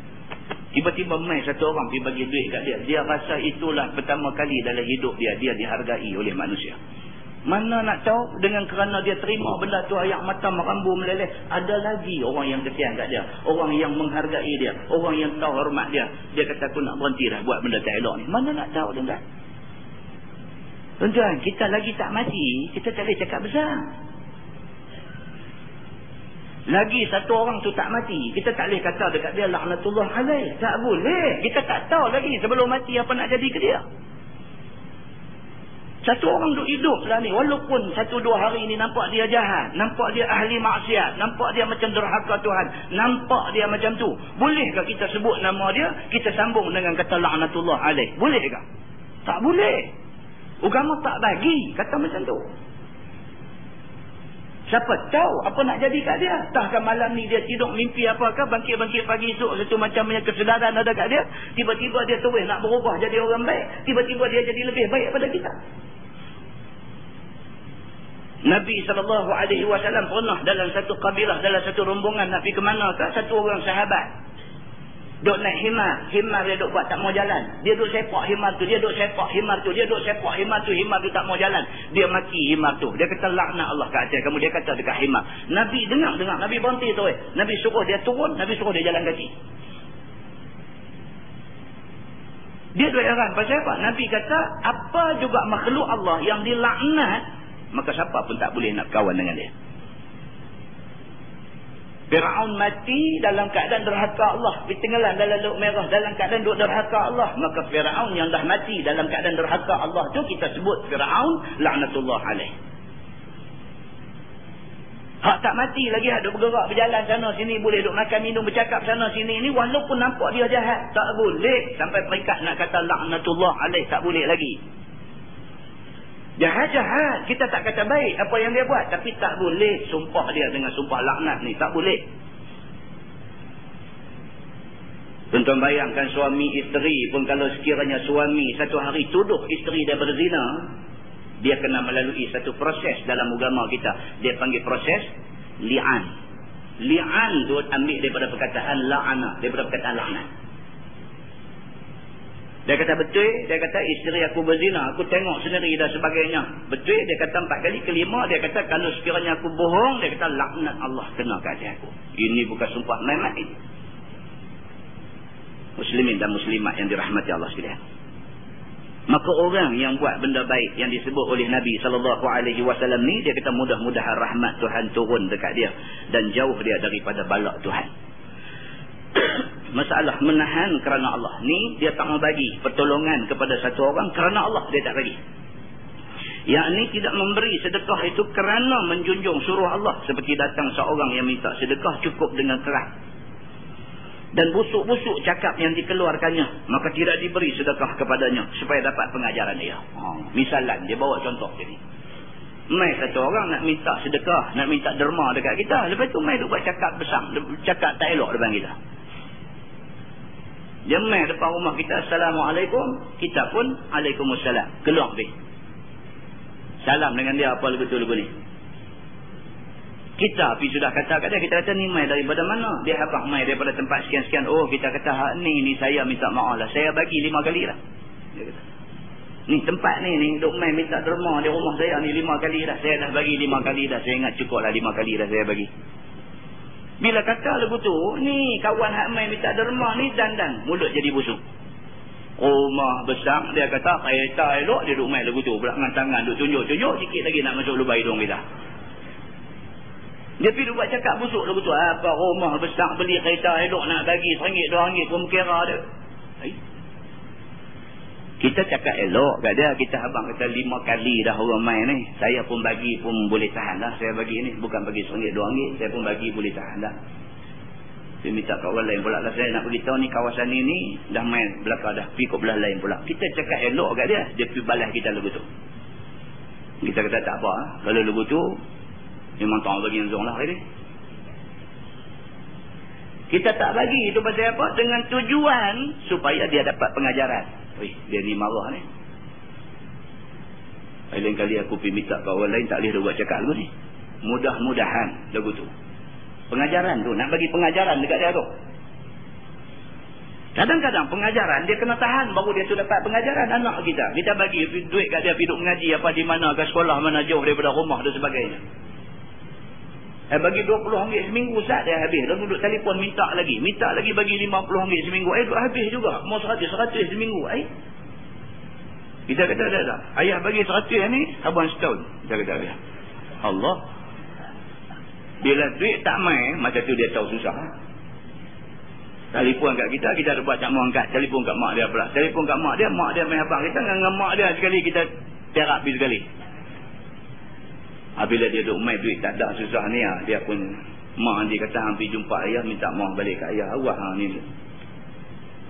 A: Tiba-tiba mai satu orang pergi bagi duit kat dia. Dia rasa itulah pertama kali dalam hidup dia dihargai oleh manusia. Mana nak tahu dengan kerana dia terima benda tu ayak mata merambu meleleh. Ada lagi orang yang kesian kat dia. Orang yang menghargai dia. Orang yang tahu hormat dia. Dia kata aku nak berhenti dah buat benda tak elok ni. Mana nak tahu tuan-tuan? Tuan-tuan, kita lagi tak mati. Kita tak boleh cakap besar. Lagi satu orang tu tak mati. Kita tak boleh kata dekat dia laknatullah alaih. Tak boleh. Kita tak tahu lagi sebelum mati apa nak jadi ke dia. Satu orang duk hidup lah ni. Walaupun 1-2 hari ni nampak dia jahat. Nampak dia ahli maksiat. Nampak dia macam derhaka Tuhan. Nampak dia macam tu. Bolehkah kita sebut nama dia? Kita sambung dengan kata laknatullah alaih. Bolehkah? Tak boleh. Agama tak bagi kata macam tu. Siapa tahu apa nak jadi kat dia. Entahkah malam ni dia tidur mimpi apakah. Bangkit-bangkit pagi esok. Satu macamnya kesedaran ada kat dia. Tiba-tiba dia terus nak berubah jadi orang baik. Tiba-tiba dia jadi lebih baik daripada kita. Nabi SAW pernah dalam satu kabilah, dalam satu rombongan nak pergi ke mana ke, satu orang sahabat duk naik himar. Himar dia duk buat tak mau jalan. Dia duk sepak himar tu, dia duk sepak himar tu, dia duk sepak himar tu tak mau jalan. Dia maki himar tu. Dia kata laknat Allah ke atas kamu. Dia kata dekat himar. Nabi dengar. Nabi berhenti tu. Nabi suruh dia turun, Nabi suruh dia jalan kaki. Dia duk heran pasal apa? Nabi kata apa juga makhluk Allah yang dilaknat, maka siapa pun tak boleh nak kawan dengan dia. Firaun mati dalam keadaan derhaka Allah, ditenggelam dalam Laut Merah dalam keadaan derhaka Allah. Maka Firaun yang dah mati dalam keadaan derhaka Allah tu kita sebut Firaun laknatullah alaih. Hak tak mati lagi ada bergerak berjalan sana sini, boleh duk makan minum bercakap sana sini ni, walaupun nampak dia jahat tak boleh sampai peringkat nak kata laknatullah alaih, tak boleh lagi. Jahat-jahat, kita tak kata baik apa yang dia buat, tapi tak boleh sumpah dia dengan sumpah laknat ni, tak boleh. Tuan-tuan bayangkan suami isteri pun, kalau sekiranya suami satu hari tuduh isteri dia berzina, dia kena melalui satu proses dalam agama kita. Dia panggil proses li'an. Li'an tu ambil daripada perkataan la'ana, daripada perkataan laknat. Dia kata betul, dia kata isteri aku berzina, aku tengok sendiri dan sebagainya. Betul, dia kata 4 kali, kelima dia kata kalau sekiranya aku bohong, dia kata laknat Allah kena ke atas aku. Ini bukan sumpah main-main. Muslimin dan muslimat yang dirahmati Allah sekalian. Maka orang yang buat benda baik yang disebut oleh Nabi SAW ni, dia kata mudah-mudahan rahmat Tuhan turun dekat dia dan jauh dia daripada balak Tuhan. Masalah menahan kerana Allah ni, dia tak mau bagi pertolongan kepada satu orang kerana Allah, dia tak bagi. Yang ni tidak memberi sedekah itu kerana menjunjung suruh Allah, seperti datang seorang yang minta sedekah cukup dengan keras dan busuk-busuk cakap yang dikeluarkannya, maka tidak diberi sedekah kepadanya supaya dapat pengajaran dia. Misalan, dia bawa contoh jadi, mai satu orang nak minta sedekah, nak minta derma dekat kita, lepas tu mai duk buat cakap besar, cakap tak elok depan kita. Dia mai depan rumah kita, Assalamualaikum, kita pun Waalaikumsalam, keluar pergi salam dengan dia apa lagu-lagu ni. Kita pergi sudah kata kat dia, kita kata ni mai daripada mana? Dia habaq mai daripada tempat sekian-sekian. Oh, kita kata hak ni saya minta maaf lah, saya bagi 5 kali lah. Dia kata, ni tempat ni duk mai minta derma di rumah saya ni 5 kali dah, saya dah bagi 5 kali dah, saya ingat cukup lah 5 kali dah saya bagi. Bila kata lagu tu, ni kawan hak mai minta derma ni dandan mulut jadi busuk. Rumah besar, dia kata kereta elok, dia duk mai lagu tu pula dengan tangan duk tunjuk-tunjuk, sikit lagi nak masuk lubang hidung kita. Dia pergi buat cakap busuk lagu tu. Apa rumah besar beli kereta elok nak bagi RM1, RM2 pun kira dia. Kita cakap elok kat dia. Kita abang kata 5 kali dah orang main ni. Saya pun bagi pun boleh tahan lah. Saya bagi ni. Bukan bagi RM1, RM2. Saya pun bagi boleh tahan lah. Dia minta kat orang lain pula lah. Saya nak beritahu ni kawasan ni dah main belakang dah. Pergi ke belah lain pula. Kita cakap elok kat dia. Dia pergi balas kita lagu tu. Kita kata tak apa. Kalau lagu tu memang tak bagi yang zong lah ini. Kita tak bagi itu pasal apa? Dengan tujuan supaya dia dapat pengajaran. Dia ni marah ni. Lain kali aku pergi minta ke orang lain, tak boleh dia buat cakap lagu ni. Mudah-mudahan lagu tu. Pengajaran tu, nak bagi pengajaran dekat dia tu. Kadang-kadang pengajaran dia kena tahan baru dia tu dapat pengajaran. Anak kita, kita bagi duit kat dia pergi mengaji apa di mana, ke sekolah mana jauh daripada rumah dan sebagainya. Bagi RM20 seminggu Ustaz, dia habis. Lalu duduk telefon minta lagi bagi RM50 seminggu. Duduk habis juga. Mau 100 seminggu. Kita kata dah. Ayah bagi 100 ni abang setahun. Kita kata ayah. Allah. Bila duit tak main, macam tu dia tahu susah. Telefon kat kita ada buat tak mau angkat. Telefon kat mak dia pula. Telefon kat mak dia main abang kita dengan mak dia sekali kita terapi sekali. Bila dia duk main duit tak ada susah ni, dia pun mak dia kata hampir jumpa ayah minta maaf balik ke ayah. Wah ni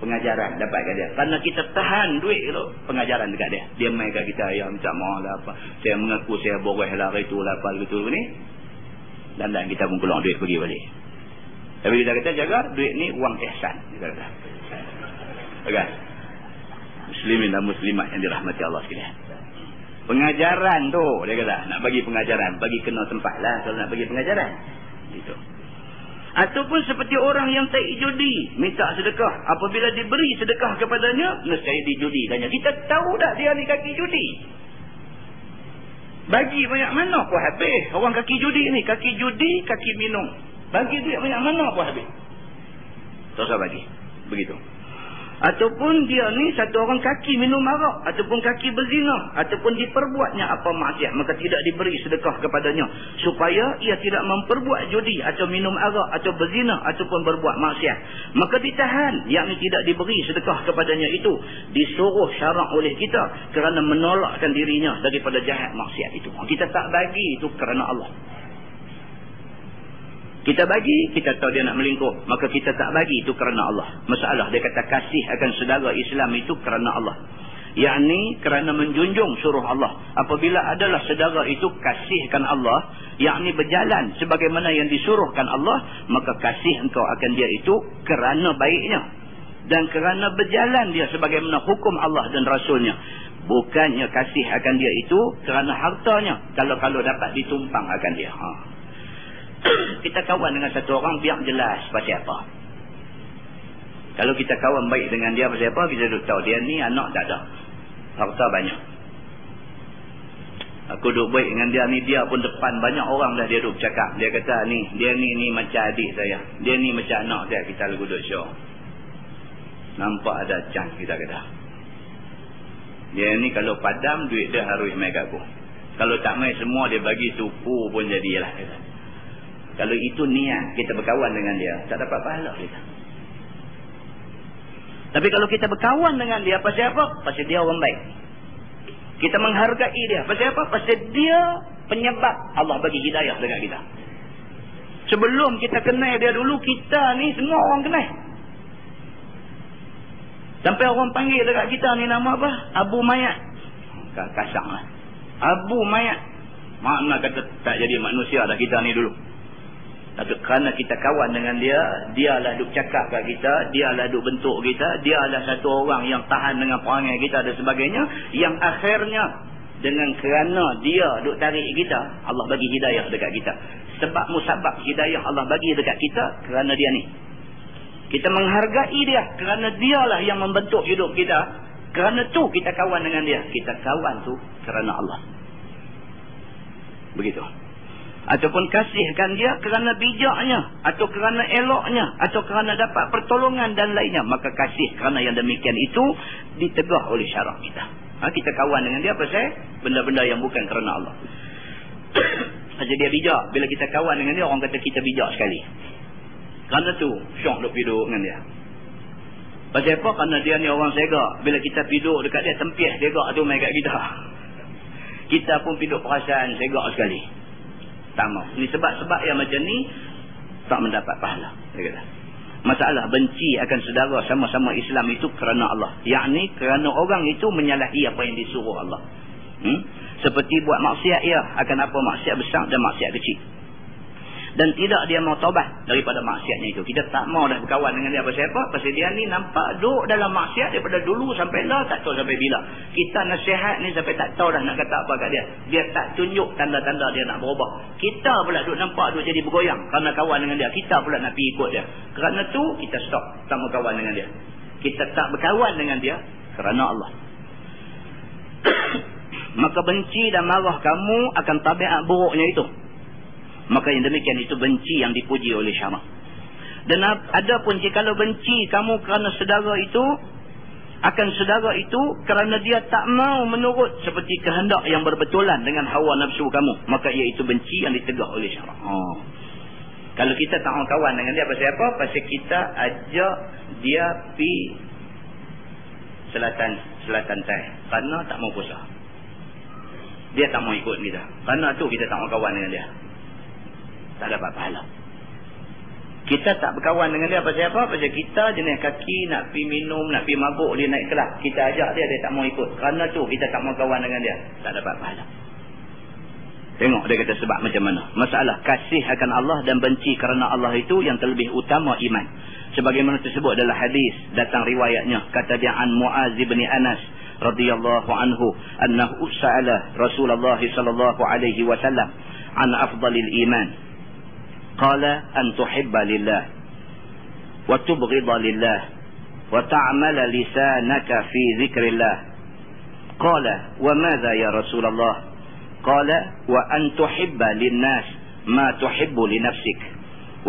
A: pengajaran dapat kat dia. Kerana kita tahan duit tu, pengajaran dekat dia. Dia main kat kita, ayah minta maaf lah apa. Saya mengaku saya boreh lah itu lah apa betul ni. Dan kita pun keluar duit pergi balik. Tapi kita kata jaga duit ni wang ihsan. Kita kata. Bagus. Muslimin dan muslimat yang dirahmati Allah sekalian. Pengajaran tu dia kata nak bagi pengajaran, bagi kena tempat lah kalau nak bagi pengajaran gitu. Ataupun seperti orang yang tak judi minta sedekah, apabila diberi sedekah kepadanya nescaya dijudikannya. Kita tahu dah dia ni kaki judi, bagi banyak mana pun habis. Orang kaki judi ni, kaki judi, kaki minum, bagi duit banyak mana pun habis, tak usah bagi begitu. Ataupun dia ni satu orang kaki minum arak, ataupun kaki berzina, ataupun diperbuatnya apa maksiat, maka tidak diberi sedekah kepadanya, supaya ia tidak memperbuat judi atau minum arak atau berzina ataupun berbuat maksiat. Maka ditahan, yakni tidak diberi sedekah kepadanya itu, disuruh syarak oleh kita kerana menolakkan dirinya daripada jahat maksiat itu. Kita tak bagi itu kerana Allah. Kita bagi, kita tahu dia nak melingkup, maka kita tak bagi itu kerana Allah. Masalah dia kata kasih akan saudara Islam itu kerana Allah, yakni kerana menjunjung suruh Allah. Apabila adalah saudara itu kasihkan Allah, yakni berjalan sebagaimana yang disuruhkan Allah, maka kasih engkau akan dia itu kerana baiknya dan kerana berjalan dia sebagaimana hukum Allah dan Rasulnya. Bukannya kasih akan dia itu kerana hartanya, kalau dapat ditumpang akan dia. Kita kawan dengan satu orang, biar jelas pasal apa. Kalau kita kawan baik dengan dia pasal apa, kita duduk tahu dia ni anak tak ada, harta banyak. Aku duduk baik dengan dia ni, dia pun depan banyak orang dah dia duduk cakap. Dia kata ni, dia ni macam adik saya, dia ni macam anak saya. Kita lagu duduk show, nampak ada chance, kita kata. Dia ni kalau padam, duit dia harus main kat aku. Kalau tak main semua dia bagi, tupu pun jadilah, kata. Kalau itu niat kita berkawan dengan dia, tak dapat pahala kita. Tapi kalau kita berkawan dengan dia, pasal apa? Pasal dia orang baik. Kita menghargai dia. Pasal apa? Pasal dia penyebab Allah bagi hidayah dekat kita. Sebelum kita kenal dia dulu, kita ni semua orang kenal. Sampai orang panggil dekat kita ni nama apa? Abu Mayat. Kasar lah. Abu Mayat. Makna kata tak jadi manusia dah kita ni dulu. Tapi kerana kita kawan dengan dia, dialah duk cakap kat kita, dialah duk bentuk kita, dialah satu orang yang tahan dengan perangai kita dan sebagainya, yang akhirnya dengan kerana dia duk tarik kita, Allah bagi hidayah dekat kita. Sebab musabab hidayah Allah bagi dekat kita kerana dia ni. Kita menghargai dia kerana dialah yang membentuk hidup kita. Kerana tu kita kawan dengan dia. Kita kawan tu kerana Allah. Begitu. Ataupun kasihkan dia kerana bijaknya, atau kerana eloknya, atau kerana dapat pertolongan dan lainnya, maka kasih kerana yang demikian itu ditegah oleh syarak kita. Kita kawan dengan dia pasal benda-benda yang bukan kerana Allah. Pasal dia bijak. Bila kita kawan dengan dia, orang kata kita bijak sekali. Kerana tu syok duk piduk dengan dia. Pasal apa? Kerana dia ni orang segak. Bila kita piduk dekat dia, tempih segak tu main kat kita. Kita pun piduk perasaan segak sekali. Tak mau. Ini sebab-sebab yang macam ni tak mendapat pahala. Masalah benci akan saudara sama-sama Islam itu kerana Allah. Yakni kerana orang itu menyalahi apa yang disuruh Allah. Seperti buat maksiat ia, akan apa maksiat besar dan maksiat kecil. Dan tidak dia mau taubat daripada maksiatnya itu. Kita tak mau dah berkawan dengan dia. Pasal apa? Pasal dia ni nampak duduk dalam maksiat daripada dulu sampai lah, tak tahu sampai bila. Kita nasihat ni sampai tak tahu dah nak kata apa kat dia. Dia tak tunjuk tanda-tanda dia nak berubah. Kita pula duduk nampak duduk jadi bergoyang kerana kawan dengan dia. Kita pula nak pergi ikut dia. Kerana tu kita stop, tak mau kawan dengan dia. Kita tak berkawan dengan dia kerana Allah. Maka benci dan marah kamu akan tabiat buruknya itu. Maka yang demikian itu benci yang dipuji oleh syarak. Dan ada pun jikalau benci kamu kerana saudara itu, akan saudara itu kerana dia tak mau menurut seperti kehendak yang berbetulan dengan hawa nafsu kamu, maka iaitu benci yang ditegah oleh syarak. Kalau kita tak mau kawan dengan dia pasal apa? Pasal kita ajak dia pi selatan tai kerana tak mau puasa. Dia tak mau ikut kita. Kerana tu kita tak mau kawan dengan dia. Tak dapat pahala. Kita tak berkawan dengan dia pasal apa? Pasal kita jenis kaki nak pergi minum, nak pergi mabuk, dia naik kelas. Kita ajak dia, dia tak mau ikut. Kerana tu kita tak mau kawan dengan dia. Tak dapat pahala. Tengok dia kata sebab macam mana. Masalah kasih akan Allah dan benci kerana Allah itu yang terlebih utama iman. Sebagaimana tersebut dalam hadis, datang riwayatnya. Kata dia an Muaz bin Anas radhiyallahu anhu annahu sa'ala Rasulullah sallallahu alaihi wasallam an afdalil iman. قال أن تحب لله وتبغض لله وتعمل لسانك في ذكر الله. قال وماذا يا رسول الله؟ قال وأن تحب للناس ما تحب لنفسك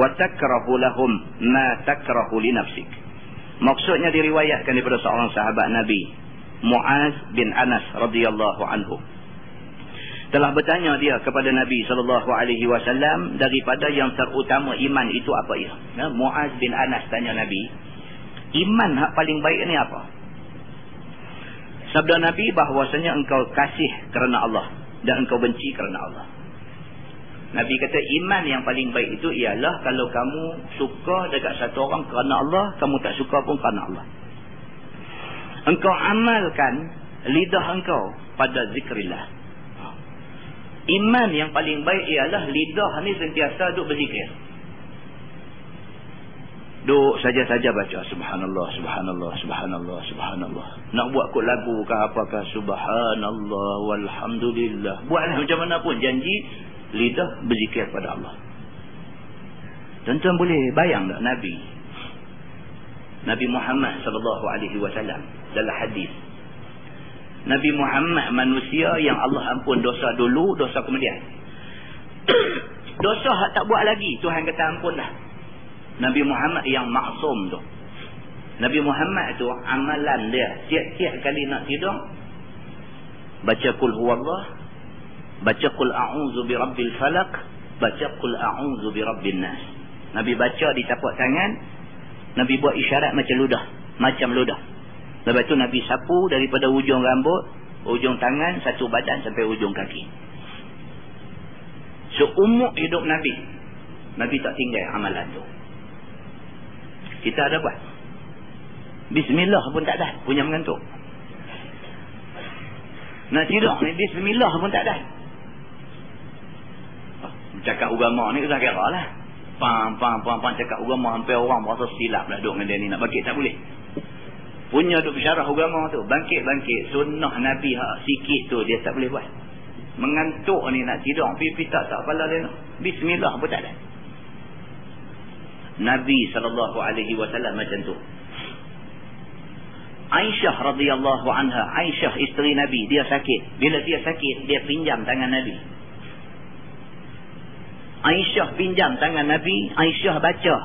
A: وتكره لهم ما تكره لنفسك. Maksudnya diriwayatkan daripada seorang sahabat Nabi, Muaz bin Anas radhiyallahu anhu. Telah bertanya dia kepada Nabi SAW daripada yang terutama iman itu apa ya? Muaz bin Anas tanya Nabi, iman hak paling baik ni apa? Sabda Nabi bahawasanya engkau kasih kerana Allah dan engkau benci kerana Allah. Nabi kata iman yang paling baik itu ialah kalau kamu suka dekat satu orang kerana Allah, kamu tak suka pun kerana Allah. Engkau amalkan lidah engkau pada zikrillah. Iman yang paling baik ialah lidah ni sentiasa duk berzikir. Duk saja-saja baca subhanallah, subhanallah, subhanallah, subhanallah. Nak buat kot lagu ke apakah, subhanallah walhamdulillah. Buatlah macam mana pun, janji lidah berzikir pada Allah. Tuan-tuan boleh bayang tak Nabi Muhammad SAW dalam hadis, Nabi Muhammad manusia yang Allah ampun dosa dulu, dosa kemudian. Dosa hak tak buat lagi, Tuhan kata ampun dah. Nabi Muhammad yang maksum tu. Nabi Muhammad tu amalan dia tiap-tiap kali nak tidur baca qul huwallah, baca qul a'udzu birabbil falaq, baca qul a'udzu birabbin nas. Nabi baca di tapak tangan, Nabi buat isyarat macam ludah. Lepas tu Nabi sapu daripada ujung rambut, ujung tangan, satu badan sampai ujung kaki. Seumur hidup Nabi tak tinggal amalan tu. Kita ada buat bismillah pun tak ada, punya mengantuk. Nak tidur ni bismillah pun tak ada. Cakap agama ni usah kira lah. Pam cakap agama sampai orang berasa silap lah duduk dengan dia ni. Nak bangkit tak boleh. Punya duk bersyarah agama tu, bangkit sunnah Nabi sikit tu dia tak boleh buat. Mengantuk ni nak tidur, pipi tak kepala dia. Bismillah pun tak ada. Nabi SAW macam tu. Aisyah radhiyallahu anha, Aisyah isteri Nabi, dia sakit. Bila dia sakit, dia pinjam tangan Nabi. Aisyah pinjam tangan Nabi, Aisyah baca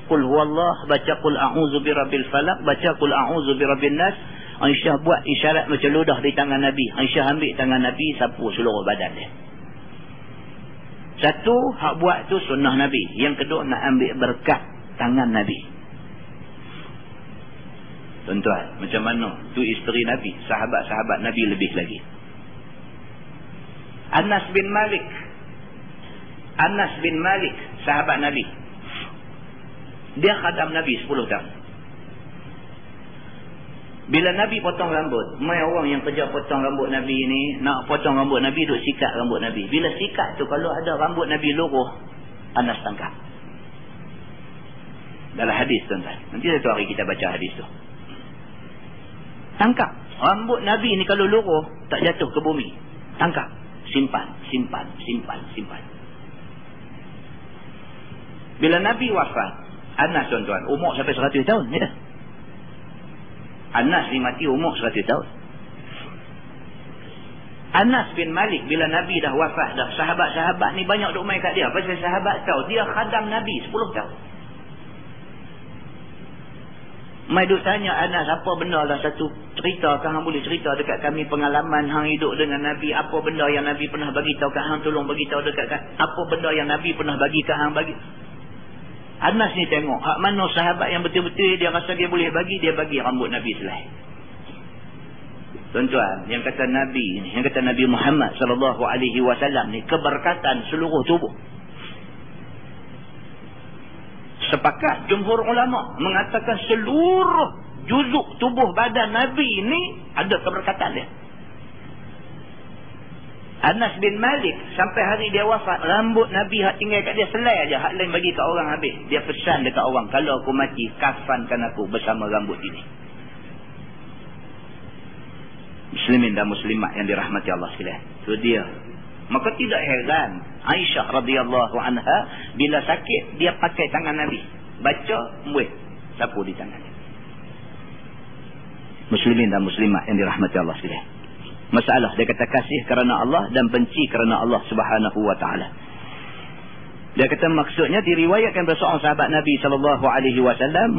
A: qul huwallah, baca qul a'udzu birabbil falaq, baca qul a'udzu birabbin nas. Aisyah buat isyarat macam ludah di tangan Nabi. Aisyah ambil tangan Nabi, sapu seluruh badan dia. Satu, hak buat tu sunnah Nabi. Yang kedua, nak ambil berkat tangan Nabi. Tuan-tuan, macam mana tu isteri Nabi, sahabat-sahabat Nabi lebih lagi. Anas bin Malik, sahabat Nabi. Dia khadam Nabi 10 tahun. Bila Nabi potong rambut, mai orang yang kerja potong rambut Nabi ni, nak potong rambut Nabi, duk sikat rambut Nabi. Bila sikat tu, kalau ada rambut Nabi luruh, Anas tangkap. Dalam hadis, tuan-tuan. Nanti satu hari kita baca hadis tu. Tangkap. Rambut Nabi ni kalau luruh, tak jatuh ke bumi. Tangkap. Simpan. Bila Nabi wafat, Anas, tuan-tuan, umur sampai 100 tahun. Ya. Anas ni mati umur 100 tahun. Anas bin Malik bila Nabi dah wafat dah, sahabat-sahabat ni banyak duk main kat dia. Pasal sahabat tahu dia khadam Nabi 10 tahun. Mai duk tanya Anas, apa benda lah satu cerita ke hang boleh cerita dekat kami pengalaman hang hidup dengan Nabi, apa benda yang Nabi pernah bagi tahu kat hang, tolong bagi tahu dekat apa benda yang Nabi pernah bagi kat hang bagi. Anas ni tengok hak mana sahabat yang betul-betul dia rasa dia boleh bagi, dia bagi rambut Nabi selai. Tuan-tuan, yang kata Nabi Muhammad SAW ni keberkatan seluruh tubuh. Sepakat jumhur ulama mengatakan seluruh juzuk tubuh badan Nabi ni ada keberkatan dia. Anas bin Malik sampai hari dia wafat, rambut Nabi hak tinggal kat dia selai aja, hak lain bagi kat orang habis. Dia pesan dekat orang, kalau aku mati, kafankan aku bersama rambut ini. Muslimin dan muslimat yang dirahmati Allah sekalian. Itu dia. Maka tidak heran Aisyah radhiyallahu anha bila sakit dia pakai tangan Nabi. Baca, muih, sapu di tangan dia. Muslimin dan muslimat yang dirahmati Allah sekalian. Masalah dia kata kasih kerana Allah dan benci kerana Allah Subhanahu wa taala. Dia kata maksudnya diriwayatkan oleh seorang sahabat Nabi SAW,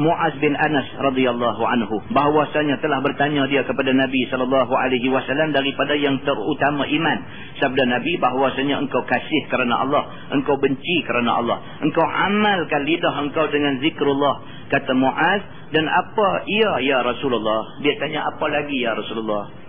A: Muaz bin Anas radhiyallahu anhu, bahawasanya telah bertanya dia kepada Nabi SAW daripada yang terutama iman. Sabda Nabi bahawasanya engkau kasih kerana Allah, engkau benci kerana Allah, engkau amalkan lidah engkau dengan zikrullah. Kata Muaz, dan apa ia ya Rasulullah? Dia tanya apa lagi ya Rasulullah?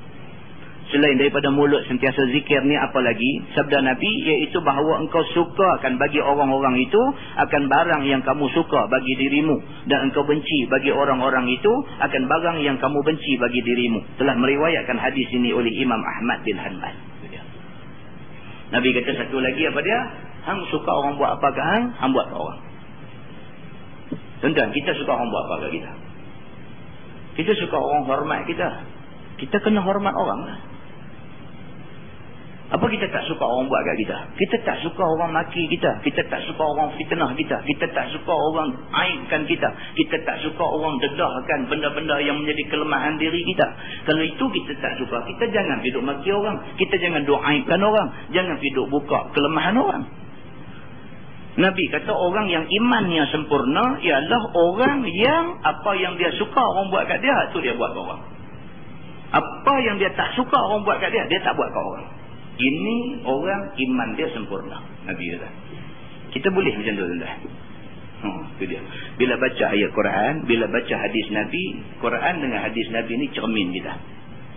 A: Selain daripada mulut sentiasa zikir ni apa lagi? Sabda Nabi iaitu bahawa engkau sukakan bagi orang-orang itu akan barang yang kamu suka bagi dirimu, dan engkau benci bagi orang-orang itu akan barang yang kamu benci bagi dirimu. Telah meriwayatkan hadis ini oleh Imam Ahmad bin Hanbal. Nabi kata satu lagi apa dia? Hang suka orang buat apa ke hang buat ke orang. Tuan-tuan, kita suka orang buat apa ke kita? Kita suka orang hormat kita. Kita kena hormat orang lah. Apa kita tak suka orang buat kat kita? Kita tak suka orang maki kita. Kita tak suka orang fitnah kita. Kita tak suka orang aibkan kita. Kita tak suka orang dedahkan benda-benda yang menjadi kelemahan diri kita. Kalau itu kita tak suka, kita jangan duduk maki orang. Kita jangan duduk aibkan orang. Jangan duduk buka kelemahan orang. Nabi kata orang yang imannya sempurna ialah orang yang apa yang dia suka orang buat kat dia, itu dia buat kat orang. Apa yang dia tak suka orang buat kat dia, dia tak buat kat orang. Ini orang iman dia sempurna. Nabi kata. Kita boleh macam tu tuan-tuan. Itu dia. Bila baca ayat Quran, bila baca hadis Nabi, Quran dengan hadis Nabi ni cermin kita.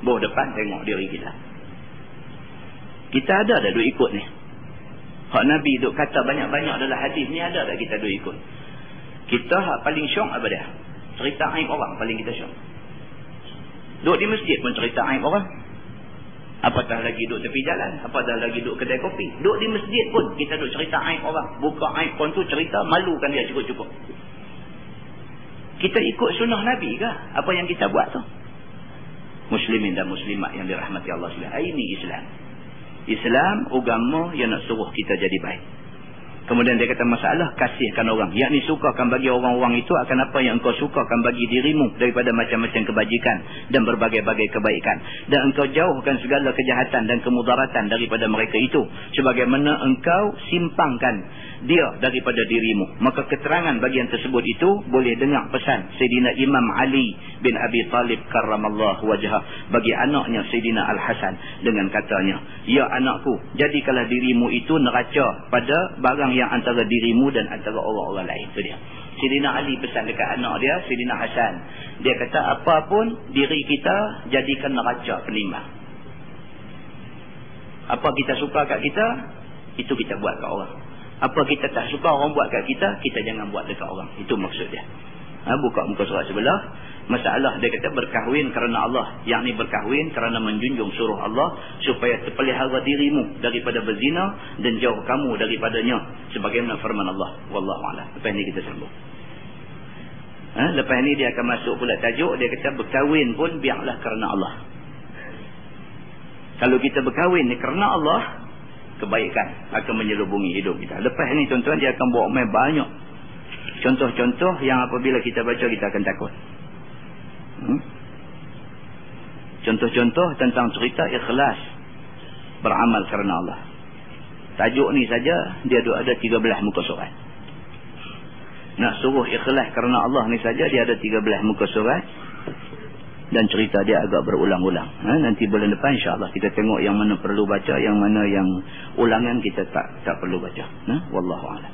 A: Bawah depan tengok diri kita. Kita ada dah duk ikut ni. Hak Nabi duk kata banyak-banyak dalam hadis ni, ada tak kita duk ikut? Kita hak paling syok apa dia? Cerita aib orang paling kita syok. Duk di masjid pun cerita aib orang. Apatah lagi duduk tepi jalan, apatah lagi duduk kedai kopi. Duduk di masjid pun kita duduk cerita aib orang. Buka aib pun tu cerita, malukan dia cukup-cukup. Kita ikut sunnah Nabi ke? Apa yang kita buat tu? Muslimin dan muslimat yang dirahmati Allah SWT. Ini Islam. Islam agama yang nak suruh kita jadi baik. Kemudian dia kata masalah kasihkan orang, yakni sukakan bagi orang-orang itu akan apa yang engkau sukakan bagi dirimu daripada macam-macam kebajikan dan berbagai-bagai kebaikan, dan engkau jauhkan segala kejahatan dan kemudaratan daripada mereka itu sebagaimana engkau simpangkan dia daripada dirimu. Maka keterangan bagian tersebut itu boleh dengar pesan Sayyidina Imam Ali bin Abi Talib karramallahu wajhah bagi anaknya Sayyidina Al-Hasan dengan katanya, ya anakku, jadikanlah dirimu itu neraca pada barang yang antara dirimu dan antara orang-orang lain. Itu dia. Sayyidina Ali pesan dekat anak dia, Sayyidina Hasan. Dia kata, apapun diri kita, jadikan neraca penimbang. Apa kita suka kat kita, itu kita buat kat orang. Apa kita tak suka orang buat kat kita, kita jangan buat dekat orang. Itu maksud dia. Buka muka surat sebelah. Masalah dia kata berkahwin kerana Allah, yakni berkahwin kerana menjunjung suruh Allah supaya terpelihara dirimu daripada berzina dan jauh kamu daripadanya sebagaimana firman Allah. Wallahu a'lam. Lepas ni kita sambung. Lepas ni dia akan masuk pula tajuk, dia kata berkahwin pun biarlah kerana Allah. Kalau kita berkahwin ni kerana Allah, kebaikan akan menyelubungi hidup kita. Lepas ni tuan-tuan dia akan bawa main banyak contoh-contoh yang apabila kita baca kita akan takut. Contoh-contoh tentang cerita ikhlas beramal kerana Allah. Tajuk ni saja dia ada 13 muka surat. Nak suruh ikhlas kerana Allah ni saja dia ada 13 muka surat. Dan cerita dia agak berulang-ulang. Nanti bulan depan insya-Allah kita tengok yang mana perlu baca, yang mana yang ulangan kita tak perlu baca. Wallahu a'lam.